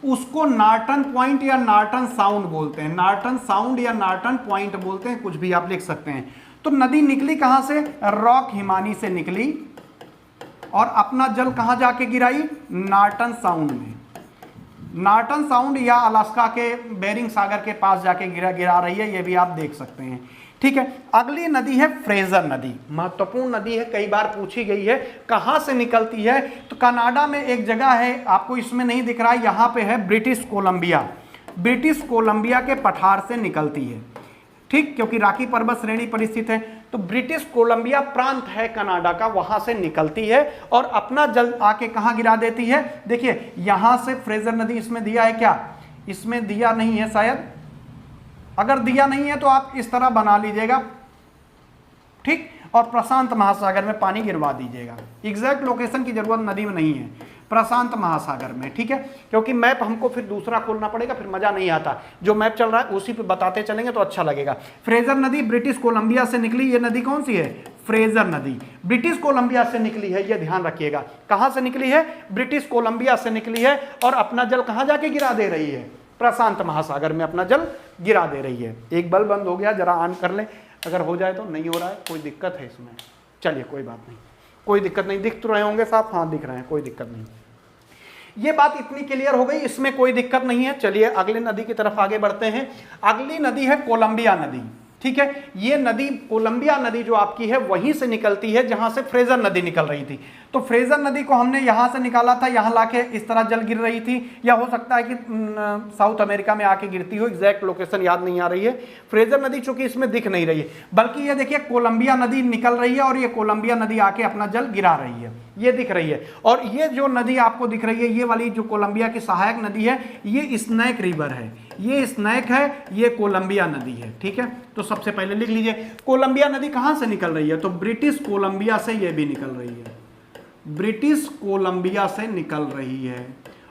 उसको नॉर्टन पॉइंट या नॉर्टन साउंड बोलते हैं, नॉर्टन साउंड या नॉर्टन पॉइंट बोलते हैं, कुछ भी आप लिख सकते हैं। तो नदी निकली कहां से, रॉक हिमानी से निकली और अपना जल कहां जाके गिराई, नॉर्टन साउंड में। नॉर्टन साउंड या अलास्का के बेरिंग सागर के पास जाके गिरा रही है, ये भी आप देख सकते हैं, ठीक है। अगली नदी है फ्रेजर नदी, महत्वपूर्ण नदी है, कई बार पूछी गई है। कहां से निकलती है, तो कनाडा में एक जगह है, आपको इसमें नहीं दिख रहा है, यहां पे है ब्रिटिश कोलंबिया, ब्रिटिश कोलंबिया के पठार से निकलती है, ठीक, क्योंकि रॉकी पर्वत श्रेणी पर स्थित है। तो ब्रिटिश कोलंबिया प्रांत है कनाडा का, वहां से निकलती है और अपना जल आके कहां गिरा देती है। देखिए यहां से फ्रेजर नदी, इसमें दिया है क्या, इसमें दिया नहीं है शायद, अगर दिया नहीं है तो आप इस तरह बना लीजिएगा, ठीक, और प्रशांत महासागर में पानी गिरवा दीजिएगा। एग्जैक्ट लोकेशन की जरूरत नदी में नहीं है, प्रशांत महासागर में, ठीक है, क्योंकि मैप हमको फिर दूसरा खोलना पड़ेगा, फिर मजा नहीं आता। जो मैप चल रहा है उसी पे बताते चलेंगे तो अच्छा लगेगा। फ्रेजर नदी ब्रिटिश कोलंबिया से निकली, ये नदी कौन सी है, फ्रेजर नदी ब्रिटिश कोलंबिया से निकली है, ये ध्यान रखिएगा। कहां से निकली है, ब्रिटिश कोलंबिया से निकली है और अपना जल कहां जाके गिरा दे रही है, प्रशांत महासागर में अपना जल गिरा दे रही है। एक बल्ब बंद हो गया, जरा ऑन कर लें, अगर हो जाए तो। नहीं हो रहा है, कोई दिक्कत है इसमें, चलिए कोई बात नहीं, कोई दिक्कत नहीं। दिख तो रहे होंगे साहब, हाँ दिख रहे हैं, कोई दिक्कत नहीं। ये बात इतनी क्लियर हो गई, इसमें कोई दिक्कत नहीं है। चलिए अगली नदी की तरफ आगे बढ़ते हैं। अगली नदी है कोलंबिया नदी, ठीक है। ये नदी कोलंबिया नदी जो आपकी है वहीं से निकलती है जहां से फ्रेजर नदी निकल रही थी। तो फ्रेजर नदी को हमने यहां से निकाला था, यहां लाके इस तरह जल गिर रही थी, या हो सकता है कि साउथ अमेरिका में आके गिरती हो, एग्जैक्ट लोकेशन याद नहीं आ रही है। फ्रेजर नदी चूंकि इसमें दिख नहीं रही है, बल्कि ये देखिए कोलंबिया नदी निकल रही है और ये कोलंबिया नदी आके अपना जल गिरा रही है, ये दिख रही है। और ये जो नदी आपको दिख रही है, ये वाली जो कोलंबिया की सहायक नदी है, ये स्नैक रिवर है, ये स्नैक है, ये कोलंबिया नदी है, ठीक है। तो सबसे पहले लिख लीजिए कोलंबिया नदी कहां से निकल रही है, तो ब्रिटिश कोलंबिया से ये भी निकल रही है, ब्रिटिश कोलंबिया से निकल रही है।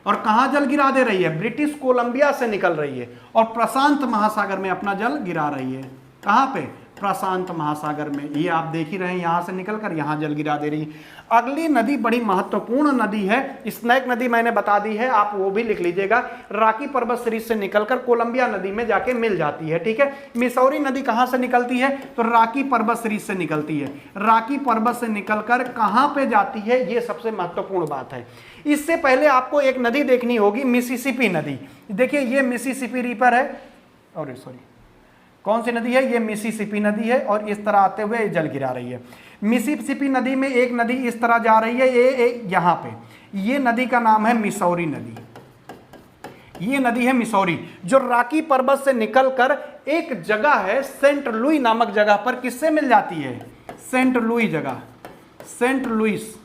और कहां जल गिरा दे रही है, ब्रिटिश कोलंबिया से निकल रही है और प्रशांत महासागर में अपना जल गिरा रही है। कहां पे, प्रशांत महासागर में। ये आप देख ही रहे हैं, यहां से निकलकर यहां जल गिरा दे रही है। अगली नदी बड़ी महत्वपूर्ण नदी है, स्नैक नदी मैंने बता दी है, आप वो भी लिख लीजिएगा। रॉकी पर्वत श्रृंग से निकलकर कोलंबिया नदी में जाके मिल जाती है, ठीक है। मिसौरी नदी कहां से निकलती है, तो रॉकी पर्वत श्रृंग से निकलती है। रॉकी पर्वत से निकलकर कहां पे जाती है, ये सबसे महत्वपूर्ण बात है। इससे पहले आपको एक नदी देखनी होगी, मिसिसिपी नदी। देखिए ये मिसिसिपी रिवर है, और सॉरी कौन सी नदी है, ये मिसिसिपी नदी है, और इस तरह आते हुए जल गिरा रही है। मिसिसिपी नदी में एक नदी इस तरह जा रही है, ये यहां पे, ये नदी का नाम है मिसौरी नदी। ये नदी है मिसौरी, जो रॉकी पर्वत से निकलकर एक जगह है सेंट लुई नामक जगह पर किससे मिल जाती है, सेंट लुई जगह, सेंट लुइस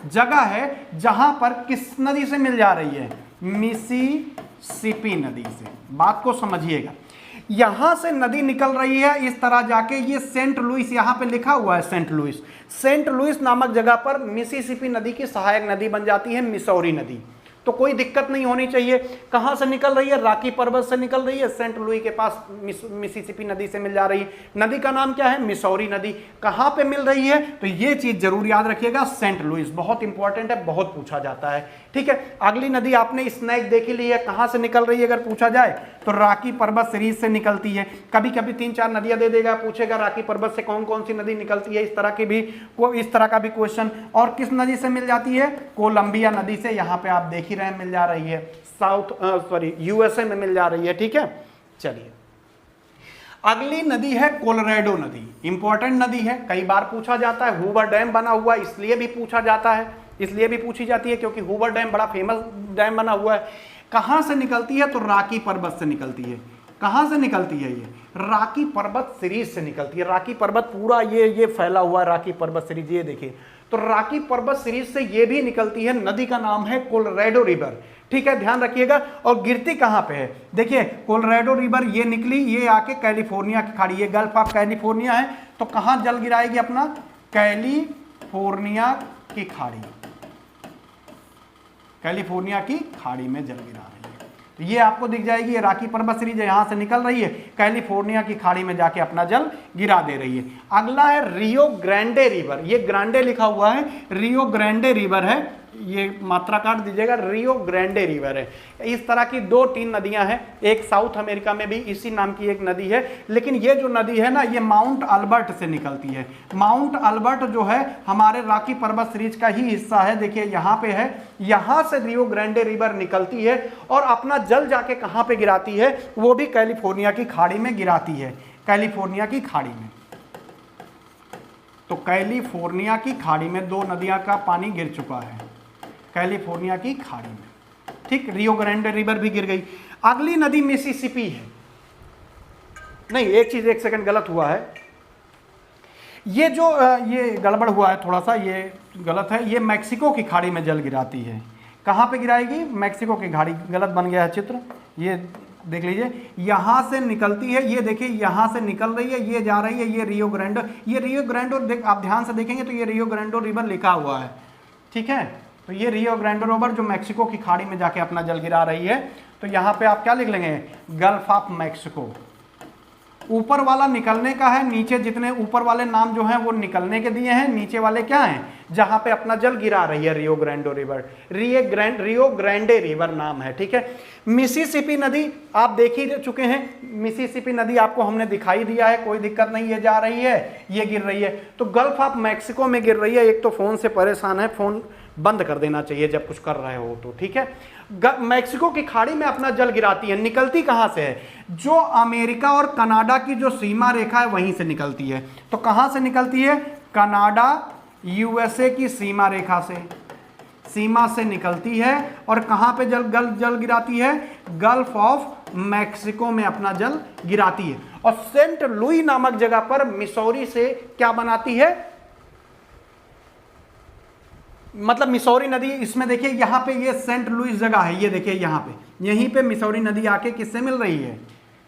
जगह है जहां पर किस नदी से मिल जा रही है, मिसिसिपी नदी से। बात को समझिएगा, यहां से नदी निकल रही है इस तरह जाके, ये सेंट लुइस यहां पे लिखा हुआ है, सेंट लुइस। सेंट लुइस नामक जगह पर मिसिसिपी नदी की सहायक नदी बन जाती है मिसौरी नदी। तो कोई दिक्कत नहीं होनी चाहिए। कहां से निकल रही है, रॉकी पर्वत से निकल रही है, सेंट लुई के पास मिसिसिपी नदी से मिल जा रही है। नदी का नाम क्या है, मिसौरी नदी। कहां पे मिल रही है, तो ये चीज जरूर याद रखिएगा, सेंट लुइस। बहुत इंपॉर्टेंट है, बहुत पूछा जाता है, ठीक है। अगली नदी आपने स्नैक देखी ली है, कहां से निकल रही है अगर पूछा जाए तो रॉकी पर्वत सीरीज से निकलती है। कभी कभी 3-4 नदियां दे देगा, पूछेगा रॉकी पर्वत से कौन कौन सी नदी निकलती है, इस तरह का भी क्वेश्चन। और किस नदी से मिल जाती है, कोलंबिया नदी से। यहां पे आप देख ही रहे हैं मिल जा रही है, यूएसए में मिल जा रही है, ठीक है। चलिए अगली नदी है कोलोराडो नदी। इंपॉर्टेंट नदी है, कई बार पूछा जाता है। हूवर डैम बना हुआ है, इसलिए भी पूछा जाता है, इसलिए भी पूछी जाती है क्योंकि हूवर डैम बड़ा फेमस डैम बना हुआ है। कहां से निकलती है, तो रॉकी पर्वत से निकलती है। कहां से निकलती है, ये रॉकी पर्वत सीरीज से निकलती है। रॉकी पर्वत पूरा ये फैला हुआ है, रॉकी पर्वत सीरीज, ये देखिए। तो रॉकी पर्वत सीरीज से ये भी निकलती है। नदी का नाम है कोलोराडो रिवर, ठीक है, ध्यान रखिएगा। और गिरती कहां पे है, देखिए कोलोराडो रिवर ये निकली, ये आके कैलिफोर्निया की खाड़ी, ये गल्फ ऑफ कैलिफोर्निया है, तो कहां जल गिराएगी अपना, कैलिफोर्निया की खाड़ी, कैलिफोर्निया की खाड़ी में जल गिरा रही है। तो ये आपको दिख जाएगी, ये रॉकी पर्वत सीरीज यहां से निकल रही है, कैलिफोर्निया की खाड़ी में जाके अपना जल गिरा दे रही है। अगला है रियो ग्रांडे रिवर, ये ग्रांडे लिखा हुआ है, रियो ग्रांडे रिवर है, ये मात्रा काट दीजिएगा, रियो ग्रांडे रिवर है। इस तरह की 2-3 नदियां हैं। एक साउथ अमेरिका में भी इसी नाम की एक नदी है, लेकिन ये जो नदी है ना, ये माउंट अल्बर्ट से निकलती है। माउंट अल्बर्ट जो है हमारे रॉकी पर्वत सीरीज का ही हिस्सा है। देखिए यहाँ पे है, यहाँ से रियो ग्रांडे रिवर निकलती है और अपना जल जाके कहाँ पे गिराती है, वो भी कैलिफोर्निया की खाड़ी में गिराती है, कैलिफोर्निया की खाड़ी में। तो कैलिफोर्निया की खाड़ी में 2 नदियां का पानी गिर चुका है, कैलिफोर्निया की खाड़ी में, ठीक। रियो ग्रांडे रिवर भी गिर गई। अगली नदी मिसिसिपी है। नहीं, एक चीज 1 सेकंड गलत हुआ है, ये जो ये गड़बड़ हुआ है थोड़ा सा, ये गलत है। ये मैक्सिको की खाड़ी में जल गिराती है। कहां पे गिराएगी, मैक्सिको की खाड़ी, गलत बन गया है चित्र, ये देख लीजिए। यहां से निकलती है, ये देखिए यहां से निकल रही है, ये जा रही है, ये रियो ग्रांडे, ये रियो ग्रांडे, आप ध्यान से देखेंगे तो ये रियो ग्रांडे रिवर लिखा हुआ है, ठीक है। तो ये रियो ग्रांडे रिवर जो मैक्सिको की खाड़ी में जाके अपना जल गिरा रही है। तो यहां पे आप क्या लिख लेंगे, गल्फ ऑफ मैक्सिको। ऊपर वाला निकलने का है, नीचे जितने ऊपर वाले नाम जो हैं वो निकलने के दिए हैं, नीचे वाले क्या हैं, जहां पे अपना जल गिरा रही है, Rio Grande river, Rio Grande river नाम है, ठीक है। मिसिसिपी नदी आप देख ही चुके हैं, मिसिसिपी नदी आपको हमने दिखाई दिया है, कोई दिक्कत नहीं, ये जा रही है, ये गिर रही है। तो गल्फ ऑफ मैक्सिको में गिर रही है। एक तो फोन से परेशान है, फोन बंद कर देना चाहिए जब कुछ कर रहे हो तो, ठीक है। मैक्सिको की खाड़ी में अपना जल गिराती है। निकलती कहां से है, जो अमेरिका और कनाडा की जो सीमा रेखा है वहीं से निकलती है। तो कहां से निकलती है, कनाडा यूएसए की सीमा रेखा से, सीमा से निकलती है। और कहां पे जल गिराती है, गल्फ ऑफ मैक्सिको में अपना जल गिराती है। और सेंट लुई नामक जगह पर मिसौरी से क्या बनाती है, मतलब मिसौरी नदी, इसमें देखिए यहाँ पे ये सेंट लुइस जगह है, ये देखिए यहाँ पे, यहीं पे मिसौरी नदी आके किससे मिल रही है,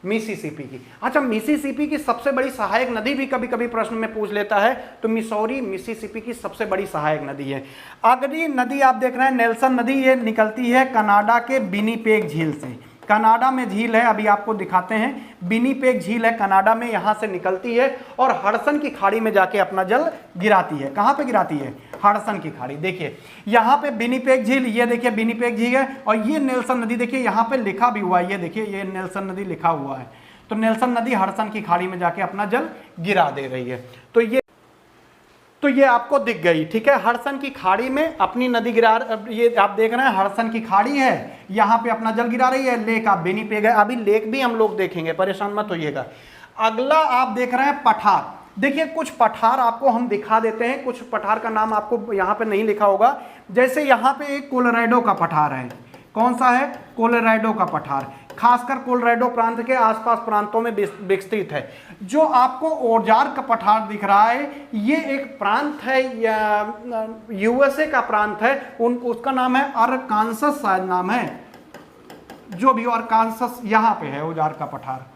मिसिसिपी की। अच्छा, मिसिसिपी की सबसे बड़ी सहायक नदी भी कभी कभी प्रश्न में पूछ लेता है, तो मिसौरी मिसिसिपी की सबसे बड़ी सहायक नदी है। अगली नदी आप देख रहे हैं नेल्सन नदी, ये निकलती है कनाडा के विनिपेग झील से। कनाडा में झील है, अभी आपको दिखाते हैं। विनिपेग झील है कनाडा में, यहां से निकलती है और हडसन की खाड़ी में जाके अपना जल गिराती है। कहां पे गिराती है? हडसन की खाड़ी। देखिए यहां पे विनिपेग झील, ये देखिए विनिपेग झील है, और ये नेल्सन नदी देखिए यहां पे लिखा भी हुआ है, ये देखिए ये नेल्सन नदी लिखा हुआ है। तो नेल्सन नदी हडसन की खाड़ी में जाके अपना जल गिरा दे रही है। तो ये आपको दिख गई, ठीक है। हडसन की खाड़ी में अपनी नदी गिरा, ये आप देख रहे हैं हडसन की खाड़ी है, यहाँ पे अपना जल गिरा रही है। लेक आप विनिपेग है, अभी लेक भी हम लोग देखेंगे, परेशान मत होइएगा। अगला आप देख रहे हैं पठार। देखिए कुछ पठार आपको हम दिखा देते हैं, कुछ पठार का नाम आपको यहाँ पे नहीं लिखा होगा। जैसे यहाँ पे एक कोलोराडो का पठार है। कौन सा है? कोलोराडो का पठार, खासकर कोलोराडो प्रांत के आसपास प्रांतों में विस्तृत है। जो आपको ओजार्क का पठार दिख रहा है, ये एक प्रांत है, यूएसए का प्रांत है, उसका नाम है अरकानसस, शायद नाम है, जो भी अरकानसस यहाँ पे है ओजार्क का पठार।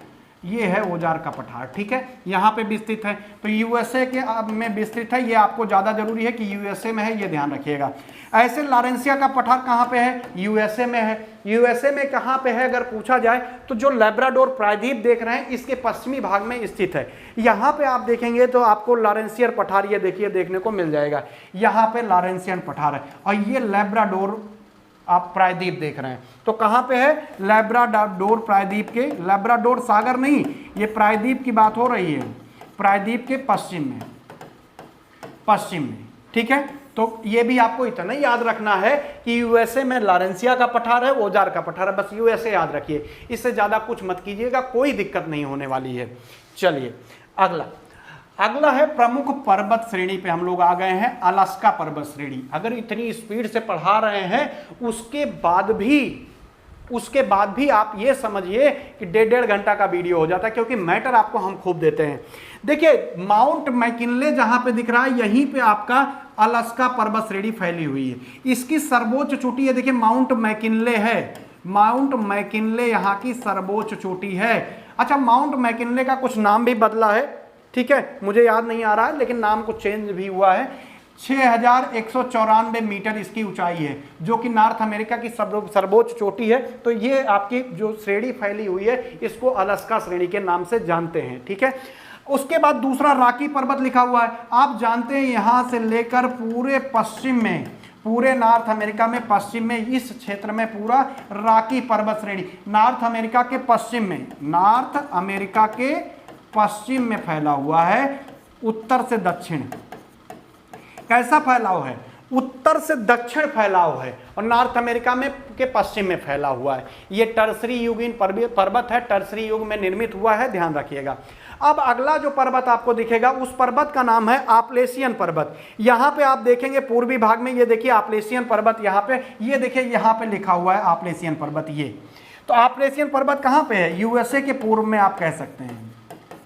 ये है ओजार्क का पठार, ठीक है, यहाँ पे विस्तृत है। तो यूएसए के में विस्तृत है, ये आपको ज़्यादा जरूरी है कि यूएसए में है, ये ध्यान रखिएगा। ऐसे लॉरेंसिया का पठार कहाँ पे है? यूएसए में है। यूएसए में कहाँ पे है अगर पूछा जाए तो जो लैब्राडोर प्रायद्वीप देख रहे हैं इसके पश्चिमी भाग में स्थित है। यहाँ पे आप देखेंगे तो आपको लॉरेंसियन पठार ये देखिए देखने को मिल जाएगा। यहाँ पे लॉरेंसियन पठार है और ये लैब्राडोर आप प्रायद्वीप देख रहे हैं। तो कहाँ पे है? लैब्राडोर प्रायद्वीप के, लैब्राडोर सागर नहीं, ये प्रायद्वीप की बात हो रही है, प्रायद्वीप के पश्चिम में, ठीक है। तो ये भी आपको इतना याद रखना है कि यूएसए में लॉरेंसिया का पठार है, ओजार का पठार है, बस यूएसए याद रखिए, इससे ज्यादा कुछ मत कीजिएगा, कोई दिक्कत नहीं होने वाली है। चलिए अगला है प्रमुख पर्वत श्रेणी पे हम लोग आ गए हैं, अलास्का पर्वत श्रेणी। अगर इतनी स्पीड से पढ़ा रहे हैं उसके बाद भी आप ये समझिए कि 1.5 घंटा का वीडियो हो जाता है, क्योंकि मैटर आपको हम खूब देते हैं। देखिए माउंट मैकिनले जहां पे दिख रहा है, यहीं पे आपका अलास्का पर्वत श्रेणी फैली हुई है। इसकी सर्वोच्च चोटी है, देखिए माउंट मैकिनले है, माउंट मैकिनले यहाँ की सर्वोच्च चोटी है। अच्छा, माउंट मैकिनले का कुछ नाम भी बदला है, ठीक है, मुझे याद नहीं आ रहा है, लेकिन नाम कुछ चेंज भी हुआ है। 6194 मीटर इसकी ऊंचाई है, जो कि नॉर्थ अमेरिका की सर्वोच्च चोटी है। तो ये आपकी जो श्रेणी फैली हुई है इसको अलास्का श्रेणी के नाम से जानते हैं, ठीक है। उसके बाद दूसरा रॉकी पर्वत लिखा हुआ है। आप जानते हैं यहां से लेकर पूरे पश्चिम में, पूरे नॉर्थ अमेरिका में पश्चिम में, इस क्षेत्र में पूरा रॉकी पर्वत श्रेणी नॉर्थ अमेरिका के पश्चिम में, नॉर्थ अमेरिका के पश्चिम में फैला हुआ है, उत्तर से दक्षिण। कैसा फैलाव है? उत्तर से दक्षिण फैलाव है और नॉर्थ अमेरिका में के पश्चिम में फैला हुआ है। ये टर्सरी युगीन पर्वत है, टर्सरी युग में निर्मित हुआ है, ध्यान रखिएगा। अब अगला जो पर्वत आपको दिखेगा उस पर्वत का नाम है आपलेशियन पर्वत। यहाँ पे आप देखेंगे पूर्वी भाग में, ये देखिए आपलेशियन पर्वत, यहाँ पे ये देखिए यहाँ पे लिखा हुआ है आपलेशियन पर्वत। ये तो आपलेशियन पर्वत कहाँ पे है? यूएसए के पूर्व में आप कह सकते हैं,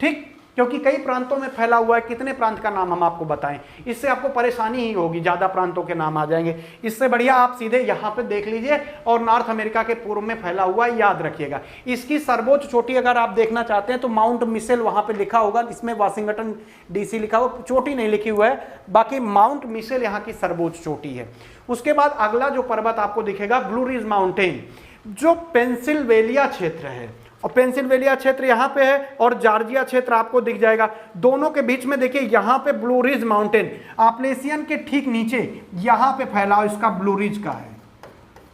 ठीक, क्योंकि कई प्रांतों में फैला हुआ है। कितने प्रांत का नाम हम आपको बताएं, इससे आपको परेशानी ही होगी, ज्यादा प्रांतों के नाम आ जाएंगे। इससे बढ़िया आप सीधे यहाँ पे देख लीजिए और नॉर्थ अमेरिका के पूर्व में फैला हुआ है, याद रखिएगा। इसकी सर्वोच्च चोटी अगर आप देखना चाहते हैं तो माउंट मिशेल वहां पे लिखा होगा, इसमें वाशिंगटन डीसी लिखा हुआ, चोटी नहीं लिखी हुआ है, बाकी माउंट मिशेल यहाँ की सर्वोच्च चोटी है। उसके बाद अगला जो पर्वत आपको दिखेगा ब्लू रिज माउंटेन, जो पेंसिल्वेनिया क्षेत्र है, और पेंसिल्वेनिया क्षेत्र यहाँ पे है और जॉर्जिया क्षेत्र आपको दिख जाएगा। दोनों के बीच में देखिए यहाँ पे ब्लू रिज माउंटेन, आपलेशियन के ठीक नीचे यहाँ पे फैलाव इसका ब्लू रिज का है,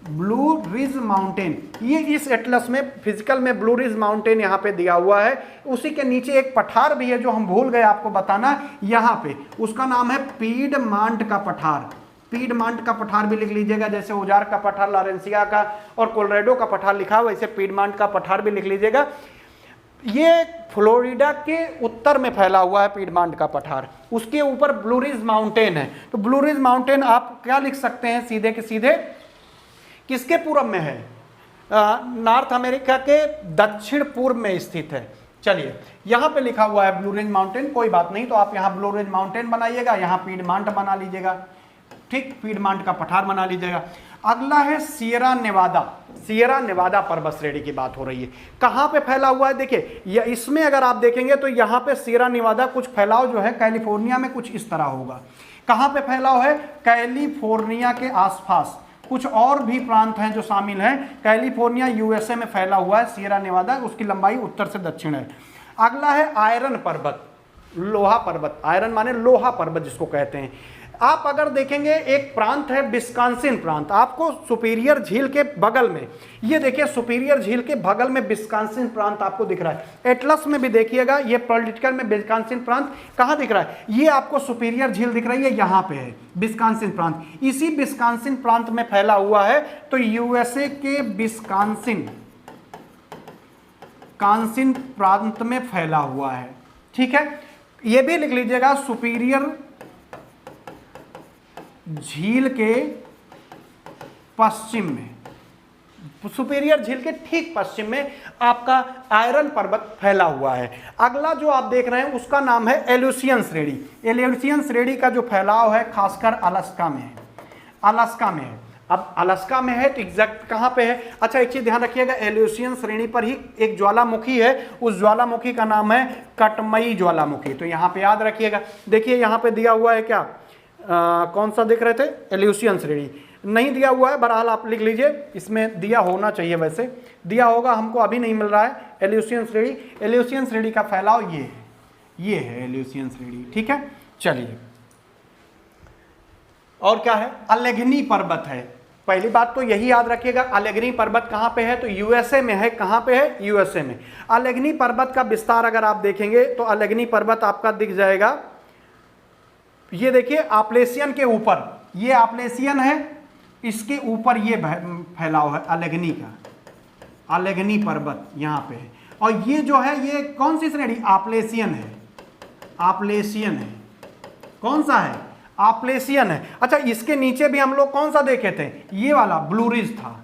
ब्लू रिज माउंटेन। ये इस एटलस में फिजिकल में ब्लू रिज माउंटेन यहाँ पे दिया हुआ है। उसी के नीचे एक पठार भी है जो हम भूल गए आपको बताना यहाँ पे, उसका नाम है पीडमांट का पठार। पीडमांट का पठार भी लिख लीजिएगा, जैसे ओजार का पठार, लॉरेंसिया का और कोलोराडो का पठार लिखा हुआ, वैसे पीडमांट का पठार भी लिख लीजिएगा। ये फ्लोरिडा के उत्तर में फैला हुआ है पीडमांट का पठार, उसके ऊपर ब्लू रिज माउंटेन है। तो ब्लू रिज माउंटेन आप क्या लिख सकते हैं सीधे के सीधे, किसके पूर्व में है? नॉर्थ अमेरिका के दक्षिण पूर्व में स्थित है। चलिए यहाँ पे लिखा हुआ है ब्लू रिज माउंटेन, कोई बात नहीं, तो आप यहाँ ब्लू रिज माउंटेन बनाइएगा, यहाँ पीडमांट बना लीजिएगा, ठीक, पीडमांट का पठार बना लीजिएगा। अगला है सियरा नेवादा। सियरा नेवादा पर्वत श्रेणी की बात हो रही है, कहां पे फैला हुआ है? देखिए इसमें अगर आप देखेंगे तो यहां पे सियरा नेवादा कुछ फैलाव जो है कैलिफोर्निया में कुछ इस तरह होगा। कहां पे फैलाव है? कैलिफोर्निया के आसपास, कुछ और भी प्रांत हैं जो शामिल हैं। कैलिफोर्निया यूएसए में फैला हुआ है, सियरा नेवादा, उसकी लंबाई उत्तर से दक्षिण है। अगला है आयरन पर्वत, लोहा पर्वत। आयरन माने लोहा पर्वत जिसको कहते हैं। आप अगर देखेंगे एक प्रांत है विस्कॉन्सिन प्रांत, आपको सुपीरियर झील के बगल में, ये देखिए सुपीरियर झील के बगल में विस्कॉन्सिन प्रांत आपको दिख रहा है। एटलस में भी देखिएगा ये पॉलिटिकल में विस्कॉन्सिन प्रांत कहाँ दिख रहा है, ये आपको सुपीरियर झील दिख रही है, यहाँ पे है विस्कॉन्सिन प्रांत। इसी विस्कॉन्सिन प्रांत में फैला हुआ है। तो यूएसए के विस्कॉन्सिन प्रांत में फैला हुआ है, ठीक है। ये भी लिख लीजिएगा सुपीरियर झील के पश्चिम में, सुपीरियर झील के ठीक पश्चिम में आपका आयरन पर्वत फैला हुआ है। अगला जो आप देख रहे हैं उसका नाम है एल्यूसियन श्रेणी। एल्यूसियन श्रेणी का जो फैलाव है खासकर अलास्का में है, अलास्का में है। अब अलास्का में है तो एग्जैक्ट कहाँ पे है? अच्छा एक चीज ध्यान रखिएगा, एल्यूसियन श्रेणी पर ही एक ज्वालामुखी है, उस ज्वालामुखी का नाम है कटमई ज्वालामुखी। तो यहाँ पे याद रखिएगा। देखिए यहाँ पे दिया हुआ है क्या, कौन सा दिख रहे थे, एल्यूसियन श्रेणी नहीं दिया हुआ है, बहरहाल आप लिख लीजिए, इसमें दिया होना चाहिए, वैसे दिया होगा, हमको अभी नहीं मिल रहा है। एल्यूसियन श्रेणी, एल्यूसियन श्रेणी का फैलाव ये है एल्यूसियन श्रेणी, ठीक है। चलिए और क्या है, अलेघनी पर्वत है। पहली बात तो यही याद रखिएगा, अलेघनी पर्वत कहाँ पे है, तो यूएसए में है। कहाँ पे है? यूएसए में। अलेघनी पर्वत का विस्तार अगर आप देखेंगे तो अलेघनी पर्वत आपका दिख जाएगा, ये देखिए आपलेशियन के ऊपर, ये आपलेशियन है, इसके ऊपर ये फैलाव है अलेघनी का, अलेघनी पर्वत यहाँ पे है। और ये जो है ये कौन सी श्रेणी? आपलेशियन है, आपलेशियन है। कौन सा है? आपलेशियन है। अच्छा इसके नीचे भी हम लोग कौन सा देखे थे, ये वाला ब्लू रिज था,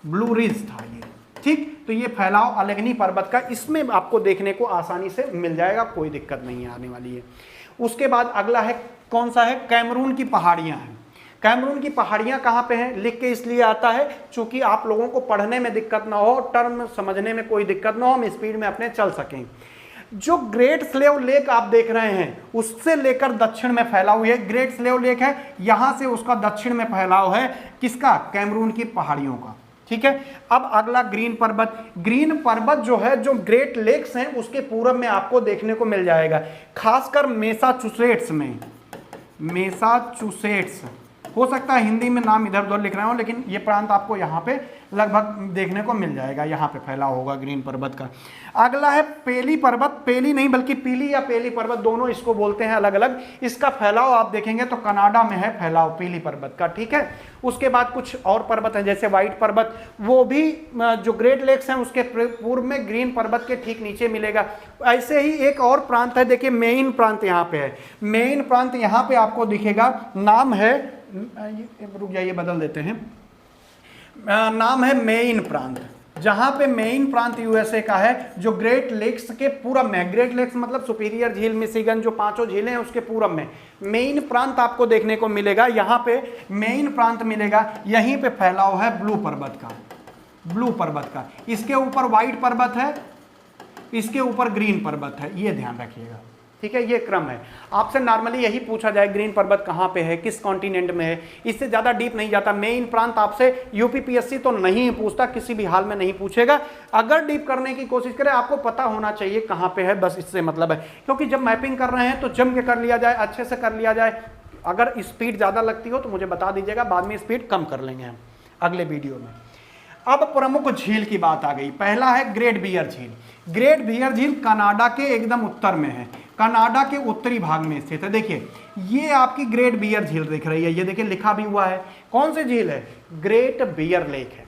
ब्लू रिज था ये, ठीक। तो ये फैलाव अलेघनी पर्वत का, इसमें आपको देखने को आसानी से मिल जाएगा, कोई दिक्कत नहीं आने वाली है। उसके बाद अगला है कौन सा है, कैमरून की पहाड़ियां हैं। कैमरून की पहाड़ियां कहाँ पे हैं, लिख के इसलिए आता है चूंकि आप लोगों को पढ़ने में दिक्कत ना हो, टर्म समझने में कोई दिक्कत ना हो, हम स्पीड में अपने चल सकें। जो ग्रेट स्लेव लेक आप देख रहे हैं उससे लेकर दक्षिण में फैला हुआ है, ग्रेट स्लेव लेक है, यहां से उसका दक्षिण में फैलाव है किसका, कैमरून की पहाड़ियों का, ठीक है। अब अगला ग्रीन पर्वत। ग्रीन पर्वत जो है, जो ग्रेट लेक्स हैं उसके पूरब में आपको देखने को मिल जाएगा, खासकर मैसाचुसेट्स में। मैसाचुसेट्स हो सकता है हिंदी में नाम इधर उधर लिख रहे हो, लेकिन ये प्रांत आपको यहाँ पे लगभग देखने को मिल जाएगा, यहाँ पे फैला होगा ग्रीन पर्वत का। अगला है पेली पर्वत, पेली नहीं बल्कि पीली या पेली पर्वत दोनों इसको बोलते हैं अलग अलग। इसका फैलाव आप देखेंगे तो कनाडा में है फैलाव पेली पर्वत का, ठीक है। उसके बाद कुछ और पर्वत हैं जैसे व्हाइट पर्वत, वो भी जो ग्रेट लेक्स हैं उसके पूर्व में ग्रीन पर्वत के ठीक नीचे मिलेगा। ऐसे ही एक और प्रांत है, देखिए मेइन प्रांत यहाँ पे है, मेइन प्रांत यहाँ पे आपको दिखेगा, नाम है, रुक जाइए बदल देते हैं, नाम है मेइन प्रांत। जहां पे मेइन प्रांत यूएसए का है, जो ग्रेट लेक्स के पूरब में, ग्रेट लेक्स मतलब सुपीरियर झील, मिशिगन, जो पांचों झीलें हैं उसके पूरब में मेइन प्रांत आपको देखने को मिलेगा। यहाँ पे मेइन प्रांत मिलेगा, यहीं पे फैलाव है ब्लू पर्वत का, ब्लू पर्वत का। इसके ऊपर व्हाइट पर्वत है, इसके ऊपर ग्रीन पर्वत है, ये ध्यान रखिएगा, ठीक है। ये क्रम है। आपसे नॉर्मली यही पूछा जाए ग्रीन पर्वत कहाँ पे है, किस कॉन्टिनेंट में है, इससे ज़्यादा डीप नहीं जाता। मेइन प्रांत आपसे यूपीपीएससी तो नहीं पूछता, किसी भी हाल में नहीं पूछेगा। अगर डीप करने की कोशिश करें, आपको पता होना चाहिए कहाँ पे है, बस इससे मतलब है। क्योंकि जब मैपिंग कर रहे हैं तो जम के कर लिया जाए, अच्छे से कर लिया जाए। अगर स्पीड ज़्यादा लगती हो तो मुझे बता दीजिएगा, बाद में स्पीड कम कर लेंगे हम अगले वीडियो में। अब प्रमुख झील की बात आ गई। पहला है ग्रेट बियर झील। ग्रेट बियर झील कनाडा के एकदम उत्तर में है, कनाडा के उत्तरी भाग में स्थित है। देखिए ये आपकी ग्रेट बियर झील दिख रही है, ये देखिए लिखा भी हुआ है। कौन सी झील है? ग्रेट बियर लेक है।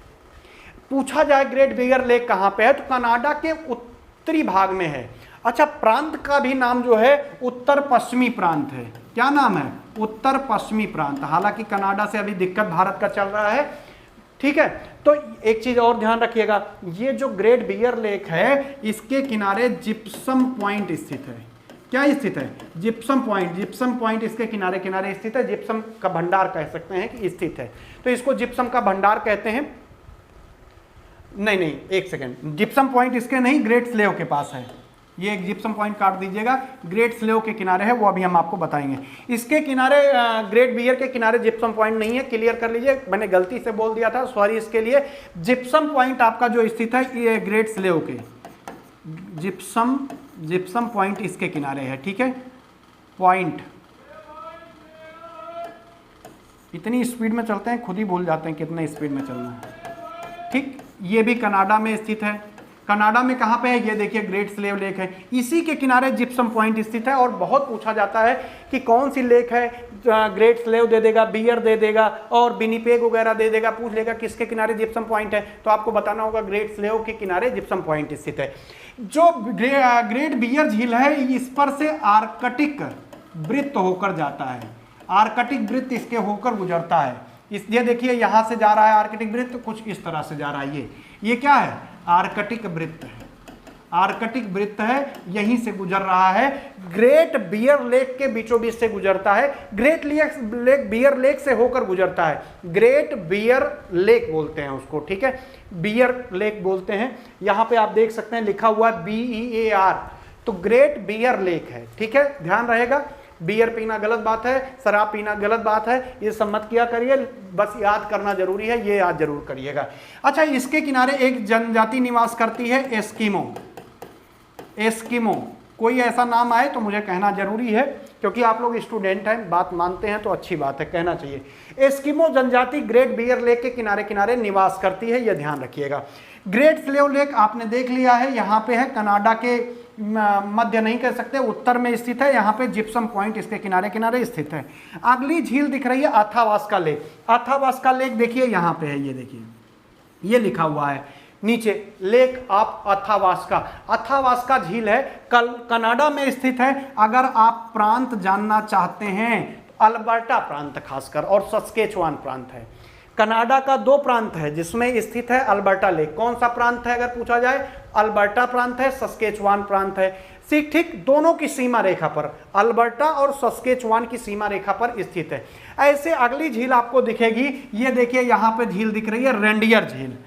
पूछा जाए ग्रेट बियर लेक कहाँ पे है, तो कनाडा के उत्तरी भाग में है। अच्छा प्रांत का भी नाम जो है उत्तर पश्चिमी प्रांत है। क्या नाम है? उत्तर पश्चिमी प्रांत। हालांकि कनाडा से अभी दिक्कत भारत का चल रहा है, ठीक है। तो एक चीज और ध्यान रखिएगा, ये जो ग्रेट बियर लेक है इसके किनारे जिप्सम पॉइंट स्थित है। क्या स्थित है? Gypsum point. जिप्सम पॉइंट इसके किनारे किनारे स्थित है, जिप्सम का भंडार कह सकते हैं कि स्थित है, तो इसको जिप्सम का भंडार कहते हैं। नहीं एक सेकेंड, जिप्सम पॉइंट इसके नहीं, ग्रेट स्लेव के पास है, ये एक जिप्सम पॉइंट काट दीजिएगा, ग्रेट स्लेव के किनारे है, वो अभी हम आपको बताएंगे। इसके किनारे ग्रेट बियर के किनारे जिप्सम पॉइंट नहीं है, क्लियर कर लीजिए, मैंने गलती से बोल दिया था, सॉरी इसके लिए। जिप्सम पॉइंट आपका जो स्थित है ये ग्रेट स्लेव के जिप्सम पॉइंट इसके किनारे है, ठीक है। पॉइंट इतनी स्पीड में चलते हैं खुद ही भूल जाते हैं कितने स्पीड में चलना है, ठीक। ये भी कनाडा में स्थित है। कनाडा में कहाँ पे है, ये देखिए ग्रेट स्लेव लेक है, इसी के किनारे जिप्सम पॉइंट स्थित है। और बहुत पूछा जाता है कि कौन सी लेक है, ग्रेट स्लेव दे देगा, बियर दे देगा और विनिपेग वगैरह दे देगा, पूछ लेगा किसके किनारे जिप्सम पॉइंट है, तो आपको बताना होगा ग्रेट स्लेव के किनारे जिप्सम पॉइंट स्थित है। जो ग्रेट बियर झील है इस पर से आर्कटिक वृत्त होकर जाता है, आर्कटिक वृत्त इसके होकर गुजरता है। ये देखिए यहाँ से जा रहा है आर्कटिक वृत्त, कुछ इस तरह से जा रहा है, ये क्या है, आर्कटिक वृत्त है, आर्कटिक वृत्त है, यहीं से गुजर रहा है, ग्रेट बियर लेक के बीचों बीच से गुजरता है, ग्रेट लेक बियर लेक से होकर गुजरता है, ग्रेट बियर लेक बोलते हैं उसको, ठीक है, बियर लेक बोलते हैं। यहाँ पे आप देख सकते हैं लिखा हुआ BEAR, तो ग्रेट बियर लेक है, ठीक है, ध्यान रहेगा। बियर पीना गलत बात है, शराब पीना गलत बात है, ये सब मत किया करिए, बस याद करना जरूरी है, ये याद जरूर करिएगा। अच्छा, इसके किनारे एक जनजाति निवास करती है, एस्किमो। एस्किमो कोई ऐसा नाम आए तो मुझे कहना जरूरी है, क्योंकि आप लोग स्टूडेंट हैं, बात मानते हैं तो अच्छी बात है, कहना चाहिए। एस्किमो जनजाति ग्रेट बियर लेक के किनारे किनारे निवास करती है, यह ध्यान रखिएगा। ग्रेट स्लेव लेक आपने देख लिया है, यहाँ पे है, कनाडा के मध्य नहीं कह सकते, उत्तर में स्थित है, यहाँ पे जिप्सम पॉइंट इसके किनारे किनारे स्थित है। अगली झील दिख रही है अथावास्का लेक। अथावास्का लेक देखिए यहाँ पे है, ये देखिए, ये लिखा हुआ है नीचे, लेक ऑफ अथावास्का। अथावास्का झील है, कनाडा में स्थित है। अगर आप प्रांत जानना चाहते हैं तो अल्बर्टा प्रांत खासकर और सस्केचुआन प्रांत है। कनाडा का 2 प्रांत है जिसमें स्थित है अल्बर्टा लेक। कौन सा प्रांत है अगर पूछा जाए, अल्बर्टा प्रांत है, सस्केचुआन प्रांत है, ठीक दोनों की सीमा रेखा पर, अल्बर्टा और सस्केचुआन की सीमा रेखा पर स्थित है। ऐसे अगली झील आपको दिखेगी, ये देखिए यहाँ पे झील दिख रही है, रेंडियर झील।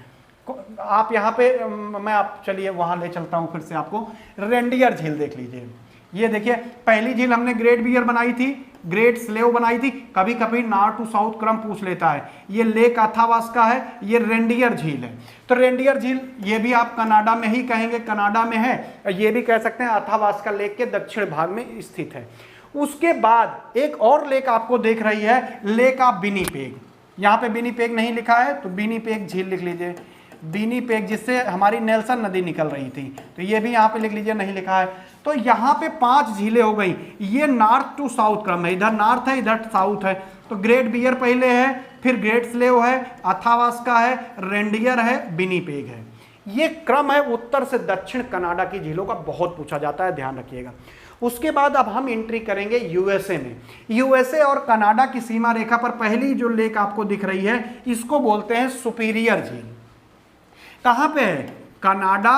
आप यहाँ पे मैं आप चलिए वहां ले चलता हूं फिर से आपको, रेंडियर झील देख लीजिए। ये देखिए, पहली झील हमने ग्रेट बियर बनाई थी, ग्रेट स्लेव बनाई थी, कभी कभी नॉर्थ टू साउथ क्रम पूछ लेता है। ये लेक अथावास्का है, ये रेंडियर झील है। तो रेंडियर झील ये भी आप कनाडा में ही कहेंगे, कनाडा में है, ये भी कह सकते हैं अथावास्का लेक के दक्षिण भाग में स्थित है। उसके बाद एक और लेक आपको देख रही है, लेक ऑफ विनिपेग। यहाँ पे विनिपेग नहीं लिखा है तो विनिपेग झील लिख लीजिए, विनिपेग, जिससे हमारी नेल्सन नदी निकल रही थी, तो ये भी यहाँ पे लिख लीजिए, नहीं लिखा है। तो यहाँ पे 5 झीलें हो गई। ये नॉर्थ टू साउथ क्रम है, इधर नॉर्थ है, इधर साउथ है। तो ग्रेट बियर पहले है, फिर ग्रेट स्लेव है, अथावास्का है, रेंडियर है, विनिपेग है। ये क्रम है उत्तर से दक्षिण कनाडा की झीलों का, बहुत पूछा जाता है, ध्यान रखिएगा। उसके बाद अब हम एंट्री करेंगे यूएसए में। यूएसए और कनाडा की सीमा रेखा पर पहली जो लेक आपको दिख रही है, इसको बोलते हैं सुपीरियर झील। कहां पे है, कनाडा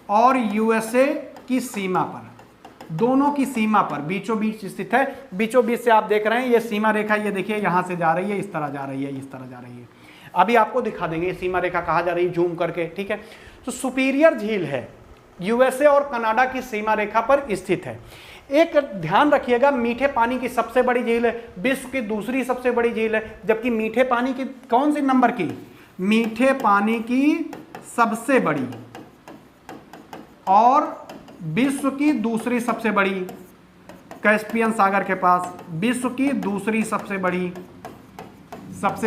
और यूएसए की सीमा पर, दोनों की सीमा पर बीचों बीच स्थित है। बीचों बीच से आप देख रहे हैं ये सीमा रेखा, ये देखिए यहां से जा रही है, इस तरह जा रही है, इस तरह जा रही है। अभी आपको दिखा देंगे ये सीमा रेखा कहां जा रही है, जूम करके, ठीक है। तो सुपीरियर झील है, यूएसए और कनाडा की सीमा रेखा पर स्थित है। एक ध्यान रखिएगा, मीठे पानी की सबसे बड़ी झील है, विश्व की दूसरी सबसे बड़ी झील है, जबकि मीठे पानी की कौन सी नंबर की, मीठे पानी की सबसे बड़ी और विश्व की दूसरी सबसे बड़ी, कैस्पियन सागर के पास विश्व की दूसरी सबसे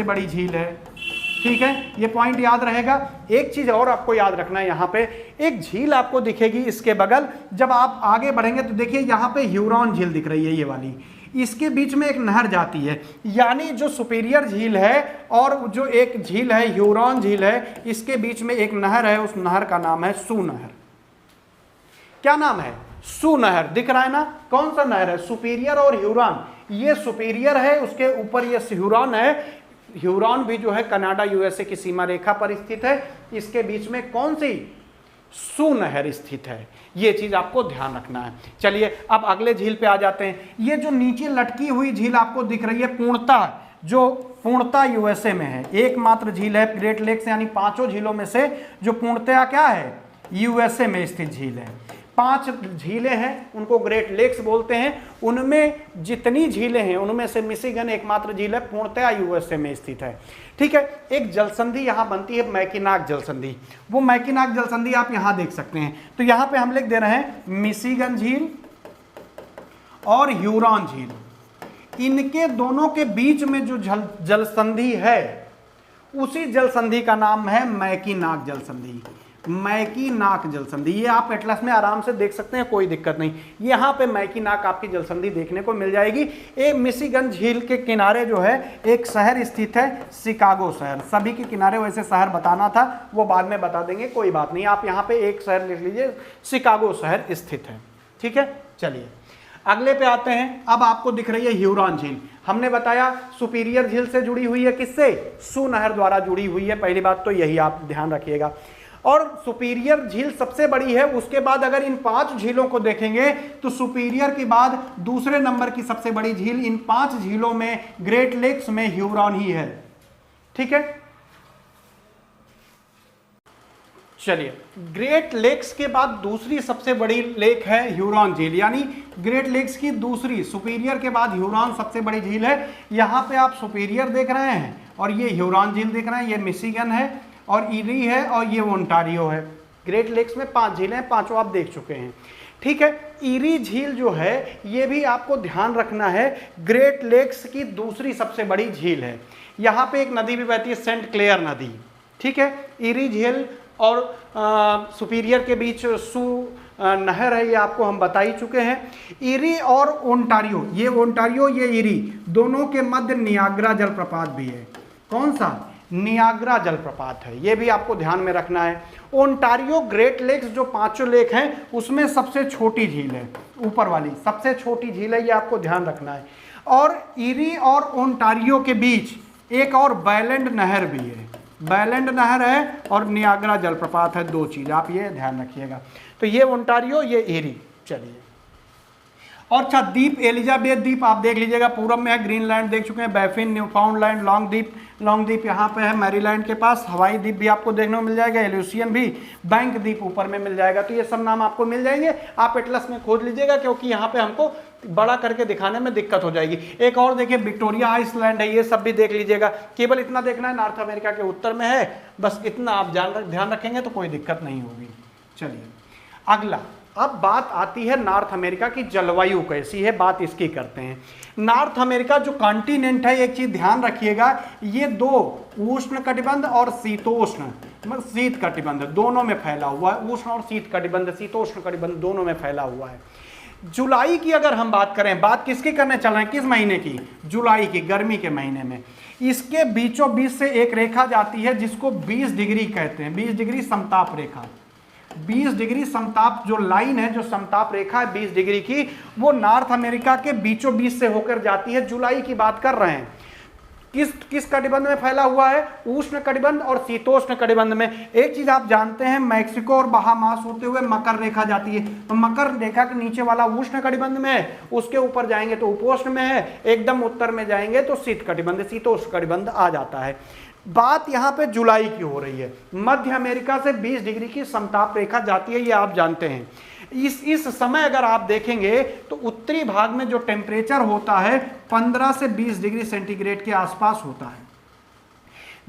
बड़ी झील है, ठीक है। ये पॉइंट याद रहेगा। एक चीज और आपको याद रखना है, यहाँ पे एक झील आपको दिखेगी इसके बगल, जब आप आगे बढ़ेंगे तो देखिए यहाँ पे ह्यूरॉन झील दिख रही है, ये वाली, इसके बीच में एक नहर जाती है। यानी जो सुपीरियर झील है और जो एक झील है ह्यूरॉन झील है, इसके बीच में एक नहर है, उस नहर का नाम है सू नहर। क्या नाम है, सू नहर। दिख रहा है ना, कौन सा नहर है, सुपीरियर और ह्यूरॉन। ये सुपीरियर है, उसके ऊपर ये ह्यूरॉन है। ह्यूरॉन भी जो है कनाडा यूएसए की सीमा रेखा पर स्थित है। इसके बीच में कौन सी, सू नहर स्थित है। ये चीज आपको ध्यान रखना है। चलिए अब अगले झील पे आ जाते हैं। ये जो नीचे लटकी हुई झील आपको दिख रही है पूर्णता, जो पूर्णता यूएसए में है, एकमात्र झील है ग्रेट लेक्स यानी 5 झीलों में से जो पूर्णतया क्या है, यूएसए में स्थित झील है। 5 झीलें हैं, उनको ग्रेट लेक्स बोलते हैं। उनमें जितनी झीलें हैं उनमें से मिशिगन एकमात्र झील है, पूर्णतया यूएसए में स्थित है। ठीक है, एक जलसंधि यहां बनती है, मैकिनाक जलसंधि। वो मैकिनाक जलसंधि आप यहां देख सकते हैं। तो यहां पे हम लिख दे रहे हैं मिशिगन झील और ह्यूरॉन झील, इनके दोनों के बीच में जो जलसंधि है उसी जलसंधि का नाम है मैकिनाक जलसंधि। मैकिनाक जलसंधि, ये आप एटलस में आराम से देख सकते हैं, कोई दिक्कत नहीं। यहाँ पे मैकिनाक आपकी जलसंधि देखने को मिल जाएगी। ये मिशिगन झील के किनारे जो है एक शहर स्थित है, शिकागो शहर। सभी के किनारे वैसे शहर बताना था, वो बाद में बता देंगे, कोई बात नहीं। आप यहाँ पे एक शहर लिख लीजिए, शिकागो शहर स्थित है। ठीक है, चलिए अगले पे आते हैं। अब आपको दिख रही है ह्यूरॉन झील। हमने बताया सुपीरियर झील से जुड़ी हुई है, किससे? सू नहर द्वारा जुड़ी हुई है। पहली बात तो यही आप ध्यान रखिएगा। और सुपीरियर झील सबसे बड़ी है। उसके बाद अगर इन 5 झीलों को देखेंगे तो सुपीरियर के बाद दूसरे नंबर की सबसे बड़ी झील इन 5 झीलों में ग्रेट लेक्स में ह्यूरॉन ही है। ठीक है, चलिए ग्रेट लेक्स के बाद दूसरी सबसे बड़ी लेक है ह्यूरॉन झील, यानी ग्रेट लेक्स की दूसरी, सुपीरियर के बाद ह्यूरॉन सबसे बड़ी झील है। यहां पे आप सुपीरियर देख रहे हैं और ये ह्यूरॉन झील देख रहे हैं। ये मिशिगन है और ईरी है और ये ओंटारियो है। ग्रेट लेक्स में 5 झीलें हैं, 5 आप देख चुके हैं। ठीक है, ईरी झील जो है ये भी आपको ध्यान रखना है, ग्रेट लेक्स की दूसरी सबसे बड़ी झील है। यहाँ पे एक नदी भी बहती है, सेंट क्लेयर नदी। ठीक है, ईरी झील और सुपीरियर के बीच सू नहर है, ये आपको हम बता ही चुके हैं। ईरी और ओंटारियो, ये ओंटारियो ये ईरी, दोनों के मध्य नियाग्रा जलप्रपात भी है। कौन सा? नियाग्रा जलप्रपात है, ये भी आपको ध्यान में रखना है। ओंटारियो ग्रेट लेक्स जो 5 लेक हैं उसमें सबसे छोटी झील है, ऊपर वाली सबसे छोटी झील है, ये आपको ध्यान रखना है। और ईरी और ओंटारियो के बीच एक और बैलेंड नहर भी है, बैलेंड नहर है और नियाग्रा जलप्रपात है। 2 चीज आप ये ध्यान रखिएगा। तो ये ओंटारियो, ये ईरी। चलिए, और अच्छा द्वीप, एलिजाबेथ द्वीप आप देख लीजिएगा, पूरब में है। ग्रीनलैंड देख चुके हैं, बैफिन, न्यूफाउंडलैंड, लॉन्ग द्वीप यहाँ पे है मैरीलैंड के पास। हवाई द्वीप भी आपको देखने को मिल जाएगा, एल्यूसियन भी, बैंक द्वीप ऊपर में मिल जाएगा। तो ये सब नाम आपको मिल जाएंगे, आप एटलस में खोज लीजिएगा, क्योंकि यहाँ पे हमको बड़ा करके दिखाने में दिक्कत हो जाएगी। एक और देखिए विक्टोरिया आइसलैंड है, ये सब भी देख लीजिएगा। केवल इतना देखना है, नॉर्थ अमेरिका के उत्तर में है, बस इतना आप ध्यान रखेंगे तो कोई दिक्कत नहीं होगी। चलिए अगला, अब बात आती है नॉर्थ अमेरिका की जलवायु कैसी है, बात इसकी करते हैं। नॉर्थ अमेरिका जो कॉन्टिनेंट है, एक चीज ध्यान रखिएगा, ये 2 उष्ण कटिबंध और शीतोष्ण, शीत कटिबंध दोनों में फैला हुआ है। उष्ण और शीत कटिबंध, शीतोष्ण कटिबंध दोनों में फैला हुआ है। जुलाई की अगर हम बात करें, बात किसकी करने चल रहे हैं, किस महीने की? जुलाई की, गर्मी के महीने में। इसके बीचों बीच से एक रेखा जाती है जिसको 20 डिग्री कहते हैं, 20 डिग्री समताप रेखा। 20 डिग्री समताप जो लाइन है, जो समताप रेखा है 20 डिग्री की, वो नॉर्थ अमेरिका के बीचों बीच से होकर जाती है। जुलाई की बात कर रहे हैं। किस कटिबंध में फैला हुआ है? उष्ण कटिबंध और शीतोष्ण कटिबंध में। एक चीज आप जानते हैं, मैक्सिको और बहामास होते हुए मकर रेखा जाती है, तो मकर रेखा के नीचे वाला उष्ण कटिबंध में है, उसके ऊपर जाएंगे तो उपोष्ण में है, एकदम उत्तर में जाएंगे तो शीत कटिबंध, शीतोष्ण कटिबंध आ जाता है। बात यहाँ पे जुलाई की हो रही है। मध्य अमेरिका से 20 डिग्री की समताप रेखा जाती है, ये आप जानते हैं। इस समय अगर आप देखेंगे तो उत्तरी भाग में जो टेम्परेचर होता है 15 से 20 डिग्री सेंटीग्रेड के आसपास होता है।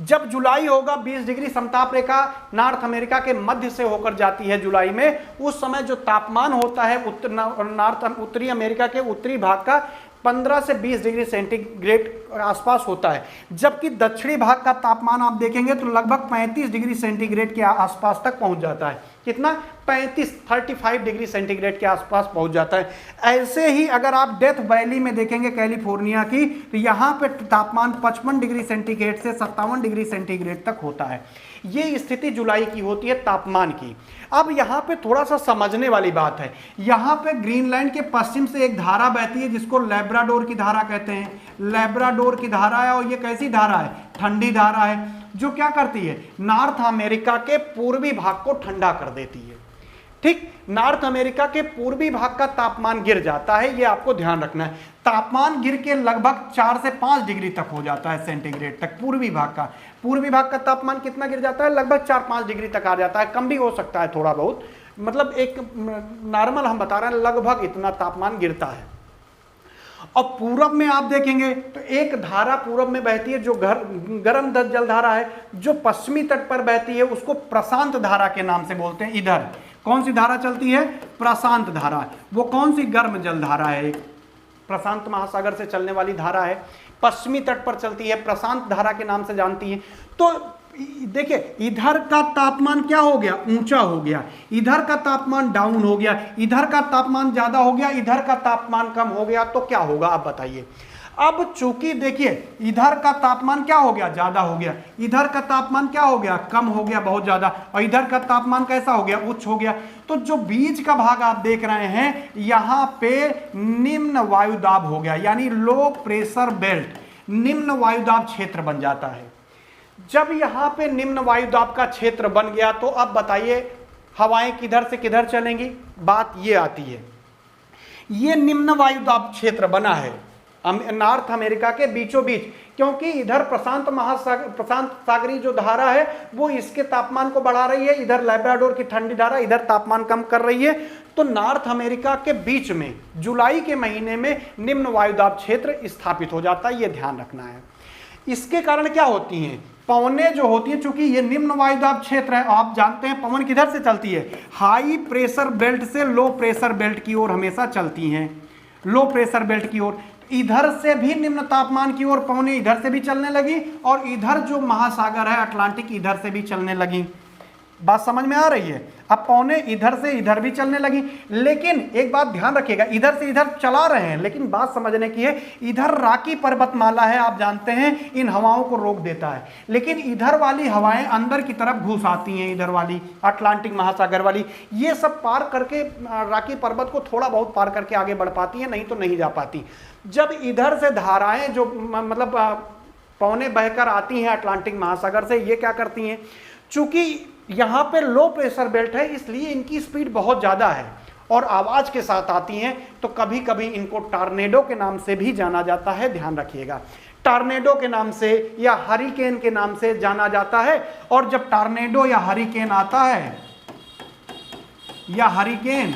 जब जुलाई होगा, 20 डिग्री समताप रेखा नॉर्थ अमेरिका के मध्य से होकर जाती है जुलाई में, उस समय जो तापमान होता है उत्तरी अमेरिका के उत्तरी भाग का 15 से 20 डिग्री सेंटीग्रेड आसपास होता है। जबकि दक्षिणी भाग का तापमान आप देखेंगे तो लगभग 35 डिग्री सेंटीग्रेड के आसपास तक पहुंच जाता है। कितना? 35 डिग्री सेंटीग्रेड के आसपास पहुंच जाता है। ऐसे ही अगर आप डेथ वैली में देखेंगे कैलिफोर्निया की, तो यहाँ पे तापमान 55 डिग्री सेंटीग्रेड से 57 डिग्री सेंटीग्रेड तक होता है। ये स्थिति जुलाई की होती है तापमान की। अब यहाँ पे थोड़ा सा समझने वाली बात है। यहाँ पे ग्रीनलैंड के पश्चिम से एक धारा बहती है जिसको लैब्राडोर की धारा कहते हैं। लैब्राडोर की धारा है, और ये कैसी धारा है? ठंडी धारा है, जो क्या करती है? नॉर्थ अमेरिका के पूर्वी भाग को ठंडा कर देती है। ठीक। नॉर्थ अमेरिका के पूर्वी भाग का तापमान गिर जाता है, ये आपको ध्यान रखना है। तापमान गिर के लगभग 4 से 5 डिग्री तक हो जाता है सेंटीग्रेड तक। पूर्वी भाग का तापमान कितना गिर जाता है? लगभग 4-5 डिग्री तक आ जाता है, कम भी हो सकता है थोड़ा बहुत, मतलब एक नॉर्मल हम बता रहे हैं, लगभग इतना तापमान गिरता है। और पूरब में आप देखेंगे तो एक धारा पूरब में बहती है जो गर्म जलधारा है, जो पश्चिमी तट पर बहती है उसको प्रशांत धारा के नाम से बोलते हैं। इधर कौन सी धारा चलती है? प्रशांत धारा। वो कौन सी? गर्म जलधारा है, एक प्रशांत महासागर से चलने वाली धारा है, पश्चिमी तट पर चलती है, प्रशांत धारा के नाम से जानती है। तो देखिए इधर का तापमान क्या हो गया? ऊंचा हो गया, इधर का तापमान डाउन हो गया, इधर का तापमान ज्यादा हो गया, इधर का तापमान कम हो गया, तो क्या होगा आप बताइए। अब चूंकि देखिए इधर का तापमान क्या हो गया? ज्यादा हो गया, इधर का तापमान क्या हो गया? कम हो गया, बहुत ज्यादा, और इधर का तापमान कैसा हो गया? उच्च हो गया। तो जो बीच का भाग आप देख रहे हैं यहां पे निम्न वायुदाब हो गया, यानी लो प्रेशर बेल्ट, निम्न वायुदाब क्षेत्र बन जाता है। जब यहां पे निम्न वायुदाब का क्षेत्र बन गया तो अब बताइए हवाएं किधर से किधर चलेंगी? बात ये आती है, ये निम्न वायुदाब क्षेत्र बना है नॉर्थ अमेरिका के बीचों बीच, क्योंकि इधर प्रशांत सागरीय जो धारा है वो इसके तापमान को बढ़ा रही है, इधर लैब्राडोर की ठंडी धारा इधर तापमान कम कर रही है। तो नॉर्थ अमेरिका के बीच में जुलाई के महीने में निम्न वायुदाब क्षेत्र स्थापित हो जाता है, ये ध्यान रखना है। इसके कारण क्या होती हैं? पवनें जो होती है, चूंकि ये निम्न वायुदाब क्षेत्र है, आप जानते हैं पवन किधर से चलती है? हाई प्रेशर बेल्ट से लो प्रेशर बेल्ट की ओर हमेशा चलती हैं, लो प्रेशर बेल्ट की ओर। इधर से भी निम्न तापमान की ओर पवनें इधर से भी चलने लगी, और इधर जो महासागर है अटलांटिक इधर से भी चलने लगी। बात समझ में आ रही है? अब पवनें इधर से इधर भी चलने लगी, लेकिन एक बात ध्यान रखिएगा, इधर से इधर चला रहे हैं, लेकिन बात समझने की है, इधर राकी पर्वतमाला है, आप जानते हैं, इन हवाओं को रोक देता है, लेकिन इधर वाली हवाएं अंदर की तरफ घुस आती हैं, इधर वाली अटलांटिक महासागर वाली, ये सब पार करके राकी पर्वत को थोड़ा बहुत पार करके आगे बढ़ पाती है, नहीं तो नहीं जा पाती। जब इधर से धाराएं जो मतलब पवनें बहकर आती हैं अटलांटिक महासागर से, ये क्या करती हैं? चूंकि यहां पे लो प्रेशर बेल्ट है इसलिए इनकी स्पीड बहुत ज्यादा है और आवाज के साथ आती हैं, तो कभी कभी इनको टॉर्नेडो के नाम से भी जाना जाता है, ध्यान रखिएगा। टॉर्नेडो के नाम से या हरिकेन के नाम से जाना जाता है। और जब टॉर्नेडो या हरिकेन आता है या हरिकेन,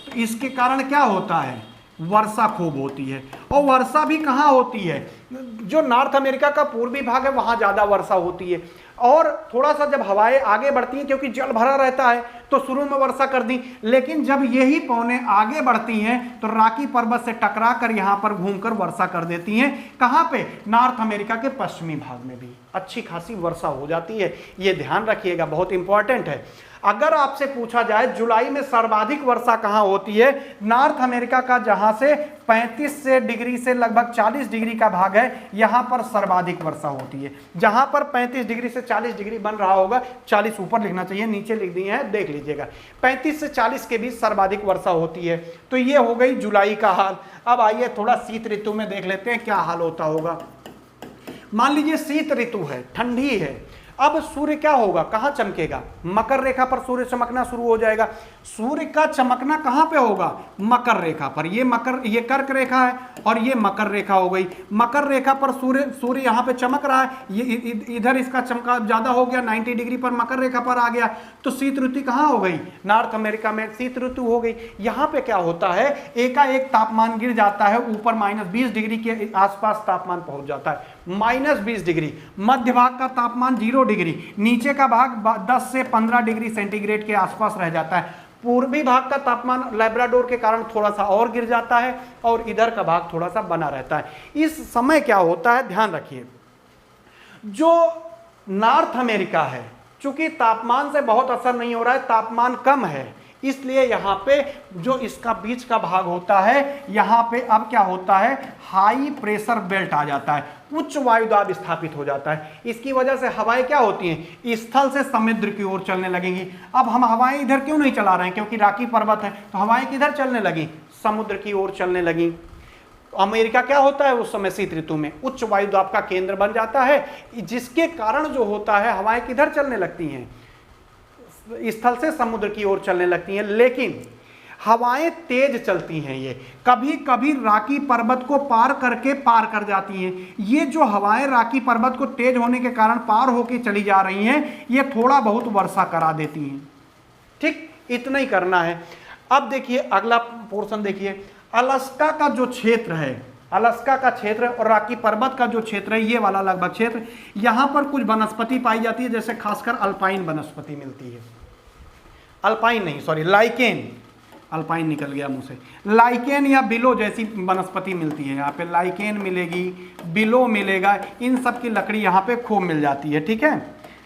तो इसके कारण क्या होता है? वर्षा खूब होती है। और वर्षा भी कहाँ होती है? जो नॉर्थ अमेरिका का पूर्वी भाग है वहां ज्यादा वर्षा होती है। और थोड़ा सा जब हवाएं आगे बढ़ती हैं, क्योंकि जल भरा रहता है, तो शुरू में वर्षा कर दी, लेकिन जब यही पवनें आगे बढ़ती हैं तो राकी पर्वत से टकरा कर यहां पर घूमकर वर्षा कर देती हैं। कहां पे? नॉर्थ अमेरिका के पश्चिमी भाग में भी अच्छी खासी वर्षा हो जाती है, ये ध्यान रखिएगा, बहुत इंपॉर्टेंट है। अगर आपसे पूछा जाए जुलाई में सर्वाधिक वर्षा कहां होती है? नॉर्थ अमेरिका का जहां से 35 से डिग्री से लगभग 40 डिग्री का भाग है, यहां पर सर्वाधिक वर्षा होती है। जहां पर 35 डिग्री से 40 डिग्री बन रहा होगा, 40 ऊपर लिखना चाहिए, नीचे लिख दिए हैं, देख लीजिएगा, 35 से 40 के बीच सर्वाधिक वर्षा होती है। तो ये हो गई जुलाई का हाल। अब आइए थोड़ा शीत ऋतु में देख लेते हैं क्या हाल होता होगा। मान लीजिए शीत ऋतु है, ठंडी है, अब सूर्य क्या होगा? कहां चमकेगा? मकर रेखा पर सूर्य चमकना शुरू हो जाएगा। सूर्य का चमकना कहां पे होगा? मकर रेखा पर। ये कर्क रेखा है और ये मकर रेखा हो गई। मकर रेखा पर सूर्य यहां पे चमक रहा है, ये इधर इसका चमका ज्यादा हो गया, 90 डिग्री पर मकर रेखा पर आ गया, तो शीत ऋतु कहां हो गई? नॉर्थ अमेरिका में शीत ऋतु हो गई। यहां पे क्या होता है? एकाएक तापमान गिर जाता है, ऊपर -20 डिग्री के आसपास तापमान पहुंच जाता है, -20 डिग्री। मध्य भाग का तापमान 0 डिग्री, नीचे का भाग 10 से 15 डिग्री सेंटीग्रेड के आसपास रह जाता है। पूर्वी भाग का तापमान लैब्राडोर के कारण थोड़ा सा और गिर जाता है और इधर का भाग थोड़ा सा बना रहता है। इस समय क्या होता है, ध्यान रखिए, जो नॉर्थ अमेरिका है, चूंकि तापमान से बहुत असर नहीं हो रहा है, तापमान कम है, इसलिए यहां पे जो इसका बीच का भाग होता है, यहां पे अब क्या होता है? हाई प्रेशर बेल्ट आ जाता है, उच्च वायुदाब स्थापित हो जाता है। इसकी वजह से हवाएं क्या होती हैं? स्थल से समुद्र की ओर चलने लगेंगी। अब हम हवाएं इधर क्यों नहीं चला रहे हैं? क्योंकि राकी पर्वत है, तो हवाएं किधर चलने लगी? समुद्र की ओर चलने लगी। अमेरिका क्या होता है उस समय शीत ऋतु में? उच्च वायुदाब का केंद्र बन जाता है, जिसके कारण जो होता है हवाएं किधर चलने लगती हैं? स्थल से समुद्र की ओर चलने लगती हैं, लेकिन हवाएं तेज चलती हैं। ये कभी कभी राकी पर्वत को पार करके पार कर जाती हैं। ये जो हवाएं राकी पर्वत को तेज होने के कारण पार होके चली जा रही हैं, ये थोड़ा बहुत वर्षा करा देती हैं। ठीक, इतना ही करना है। अब देखिए अगला पोर्शन देखिए, अलास्का का जो क्षेत्र है, अलास्का का क्षेत्र और राकी पर्वत का जो क्षेत्र है, ये वाला लगभग क्षेत्र, यहाँ पर कुछ वनस्पति पाई जाती है, जैसे खासकर अल्पाइन वनस्पति मिलती है। अल्पाइन नहीं, सॉरी, लाइकेन, अल्पाइन निकल गया मुंह से, लाइकेन या बिलो जैसी वनस्पति मिलती है। यहाँ पे लाइकेन मिलेगी, बिलो मिलेगा, इन सब की लकड़ी यहाँ पे खूब मिल जाती है। ठीक है,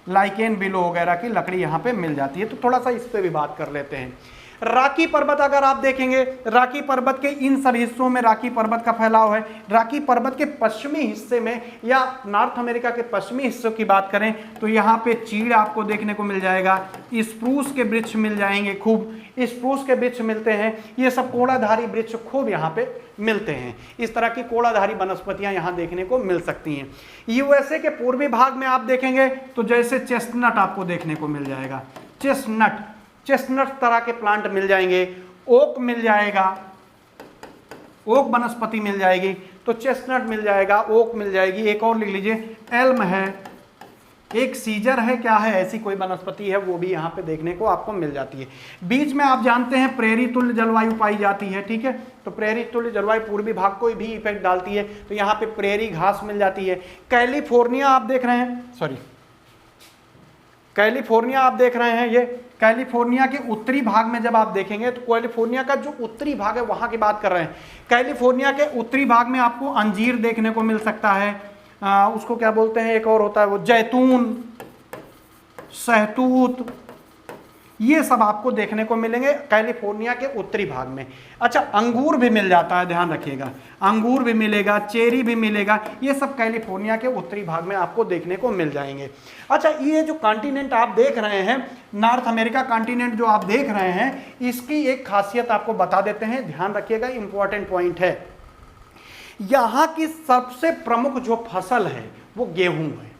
लाइकेन, बिलो वगैरह की लकड़ी यहाँ पे मिल जाती है। तो थोड़ा सा इस पे भी बात कर लेते हैं। राकी पर्वत अगर आप देखेंगे, राकी पर्वत के इन सब हिस्सों में राकी पर्वत का फैलाव है। राकी पर्वत के पश्चिमी हिस्से में या नॉर्थ अमेरिका के पश्चिमी हिस्सों की बात करें तो यहाँ पे चीड़ आपको देखने को मिल जाएगा, स्प्रूस के वृक्ष मिल जाएंगे, खूब स्प्रूस के वृक्ष मिलते हैं। ये सब कोड़ाधारी वृक्ष खूब यहाँ पे मिलते हैं। इस तरह की कोड़ाधारी वनस्पतियाँ यहाँ देखने को मिल सकती हैं। यूएसए के पूर्वी भाग में आप देखेंगे तो जैसे चेस्टनट आपको देखने को मिल जाएगा, चेस्टनट तरह के प्लांट मिल जाएंगे, ओक मिल जाएगा, ओक वनस्पति मिल जाएगी, तो चेस्टनट मिल जाएगा, ओक मिल जाएगी। एक और लिख लीजिए, एल्म है, एक सीजर है, क्या है, ऐसी कोई वनस्पति है, वो भी यहाँ पे देखने को आपको मिल जाती है। बीच में आप जानते हैं प्रेरी तुल्य जलवायु पाई जाती है। ठीक है, तो प्रेरी तुल्य जलवायु पूर्वी भाग को भी इफेक्ट डालती है, तो यहाँ पे प्रेरी घास मिल जाती है। कैलिफोर्निया आप देख रहे हैं, सॉरी, कैलिफोर्निया आप देख रहे हैं, ये कैलिफोर्निया के उत्तरी भाग में जब आप देखेंगे तो कैलिफोर्निया का जो उत्तरी भाग है वहां की बात कर रहे हैं। कैलिफोर्निया के उत्तरी भाग में आपको अंजीर देखने को मिल सकता है, उसको क्या बोलते हैं, एक और होता है वो जैतून, सहतूत, ये सब आपको देखने को मिलेंगे कैलिफोर्निया के उत्तरी भाग में। अच्छा, अंगूर भी मिल जाता है, ध्यान रखिएगा, अंगूर भी मिलेगा, चेरी भी मिलेगा, ये सब कैलिफोर्निया के उत्तरी भाग में आपको देखने को मिल जाएंगे। अच्छा, ये जो कॉन्टिनेंट आप देख रहे हैं, नॉर्थ अमेरिका कॉन्टिनेंट जो आप देख रहे हैं, इसकी एक खासियत आपको बता देते हैं, ध्यान रखिएगा, इंपॉर्टेंट पॉइंट है। यहाँ की सबसे प्रमुख जो फसल है वो गेहूं है।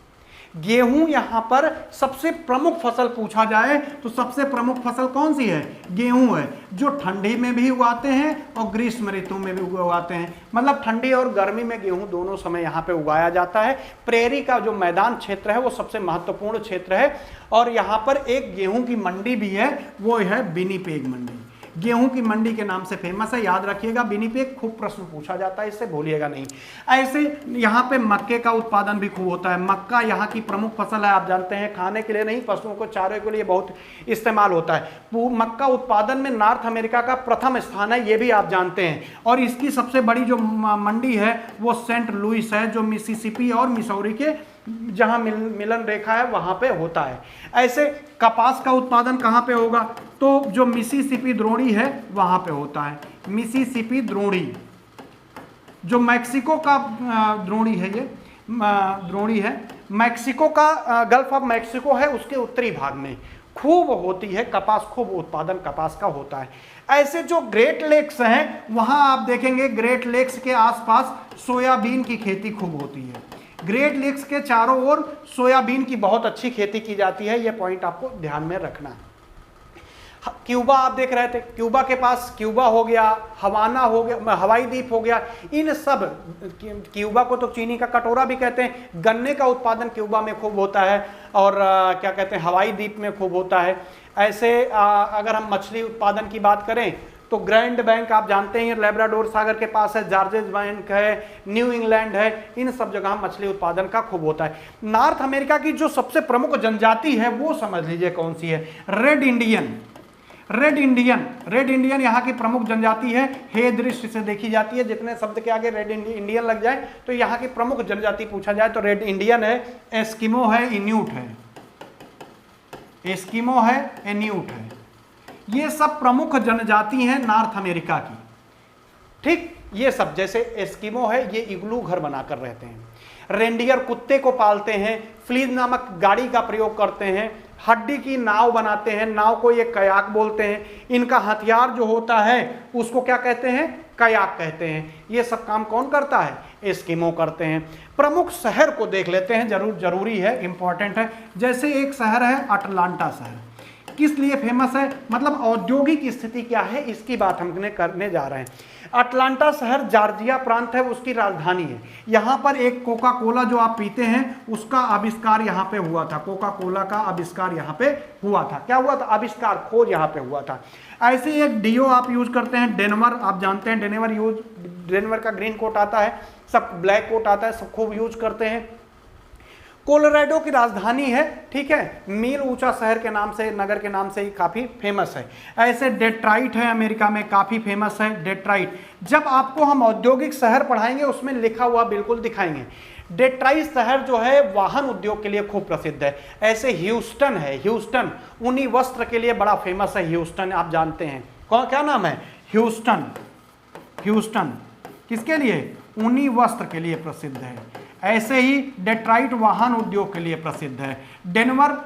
गेहूं यहाँ पर सबसे प्रमुख फसल पूछा जाए तो सबसे प्रमुख फसल कौन सी है, गेहूं है, जो ठंडी में भी उगाते हैं और ग्रीष्म ऋतु में भी उगाते हैं। मतलब ठंडी और गर्मी में गेहूं दोनों समय यहाँ पे उगाया जाता है। प्रेरी का जो मैदान क्षेत्र है वो सबसे महत्वपूर्ण क्षेत्र है, और यहाँ पर एक गेहूं की मंडी भी है, वो है विनिपेग मंडी। गेहूं की मंडी के नाम से फेमस है, याद रखिएगा, विनिपेग, खूब प्रश्न पूछा जाता है, इससे भूलिएगा नहीं। ऐसे यहाँ पे मक्के का उत्पादन भी खूब होता है। मक्का यहाँ की प्रमुख फसल है, आप जानते हैं, खाने के लिए नहीं, पशुओं को चारे के लिए बहुत इस्तेमाल होता है। मक्का उत्पादन में नॉर्थ अमेरिका का प्रथम स्थान है, ये भी आप जानते हैं। और इसकी सबसे बड़ी जो मंडी है वो सेंट लुइस है, जो मिसिसिपी और मिसौरी के जहां मिलन रेखा है वहां पे होता है। ऐसे कपास का उत्पादन कहां पे होगा, तो जो मिसिसिपी द्रोणी है वहां पे होता है। मिसिसिपी द्रोणी, जो मैक्सिको का द्रोणी है, ये द्रोणी है, मैक्सिको का गल्फ ऑफ मैक्सिको है, उसके उत्तरी भाग में खूब होती है कपास, खूब उत्पादन कपास का होता है। ऐसे जो ग्रेट लेक्स हैं वहां आप देखेंगे, ग्रेट लेक्स के आसपास सोयाबीन की खेती खूब होती है। ग्रेट लेक्स के चारों ओर सोयाबीन की बहुत अच्छी खेती की जाती है, यह पॉइंट आपको ध्यान में रखना है। क्यूबा आप देख रहे थे, क्यूबा के पास क्यूबा हो गया, हवाना हो गया, हवाई द्वीप हो गया, इन सब, क्यूबा को तो चीनी का कटोरा भी कहते हैं। गन्ने का उत्पादन क्यूबा में खूब होता है, और क्या कहते हैं, हवाई द्वीप में खूब होता है। ऐसे अगर हम मछली उत्पादन की बात करें तो ग्रैंड बैंक आप जानते हैं, लेब्राडोर सागर के पास है, जॉर्जेस बैंक है, न्यू इंग्लैंड है, इन सब जगह मछली उत्पादन का खूब होता है। नॉर्थ अमेरिका की जो सबसे प्रमुख जनजाति है वो समझ लीजिए कौन सी है, रेड इंडियन। रेड इंडियन यहाँ की प्रमुख जनजाति है, हे दृष्टि से देखी जाती है। जितने शब्द के आगे रेड इंडियन लग जाए तो यहाँ की प्रमुख जनजाति पूछा जाए तो रेड इंडियन है, एस्किमो है, इन्यूट है, एस्किमो है, इन्यूट है, ये सब प्रमुख जनजाति हैं नॉर्थ अमेरिका की। ठीक, ये सब, जैसे एस्किमो है, ये इग्लू घर बनाकर रहते हैं। रेंडियर कुत्ते को पालते हैं, फ्लीज नामक गाड़ी का प्रयोग करते हैं, हड्डी की नाव बनाते हैं, नाव को ये कयाक बोलते हैं। इनका हथियार जो होता है उसको क्या कहते हैं, कयाक कहते हैं। ये सब काम कौन करता है, एस्किमो करते हैं। प्रमुख शहर को देख लेते हैं, जरूरी है, इंपॉर्टेंट है। जैसे एक शहर है अटलांटा शहर, किस लिए फेमस है, मतलब औद्योगिक स्थिति क्या है, इसकी बात हम करने जा रहे हैं। अटलांटा शहर जॉर्जिया प्रांत है, उसकी राजधानी है। यहाँ पर एक कोका कोला जो आप पीते हैं उसका आविष्कार यहाँ पे हुआ था। कोका कोला का आविष्कार यहाँ पे हुआ था। क्या हुआ था? आविष्कार, खोज यहाँ पे हुआ था। ऐसे ही एक डियो आप यूज करते हैं, डेनवर, आप जानते हैं डेनवर का ग्रीन कोट आता है, सब ब्लैक कोट आता है, सब खूब यूज करते हैं। कोलोराडो की राजधानी है, ठीक है, मील ऊंचा शहर के नाम से, नगर के नाम से ही काफी फेमस है। ऐसे डेट्राइट है अमेरिका में, काफी फेमस है डेट्राइट। जब आपको हम औद्योगिक शहर पढ़ाएंगे उसमें लिखा हुआ बिल्कुल दिखाएंगे। डेट्राइट शहर जो है वाहन उद्योग के लिए खूब प्रसिद्ध है। ऐसे ह्यूस्टन है, ह्यूस्टन ऊनी वस्त्र के लिए बड़ा फेमस है। ह्यूस्टन आप जानते हैं, कौन, क्या नाम है? ह्यूस्टन। ह्यूस्टन किसके लिए? ऊनी वस्त्र के लिए प्रसिद्ध है। ऐसे ही डेट्राइट वाहन उद्योग के लिए प्रसिद्ध है। डेनवर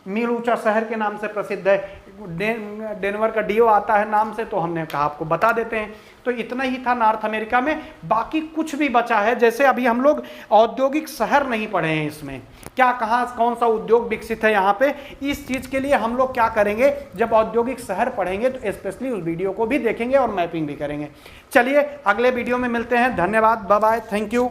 मील ऊंचा शहर के नाम से प्रसिद्ध है। डेनवर का डियो आता है नाम से, तो हमने कहा आपको बता देते हैं। तो इतना ही था नॉर्थ अमेरिका में, बाकी कुछ भी बचा है। जैसे अभी हम लोग औद्योगिक शहर नहीं पढ़े हैं, इसमें क्या, कहाँ, कौन सा उद्योग विकसित है यहाँ पे, इस चीज के लिए हम लोग क्या करेंगे, जब औद्योगिक शहर पढ़ेंगे तो स्पेशली उस वीडियो को भी देखेंगे और मैपिंग भी करेंगे। चलिए अगले वीडियो में मिलते हैं। धन्यवाद, बाय बाय, थैंक यू।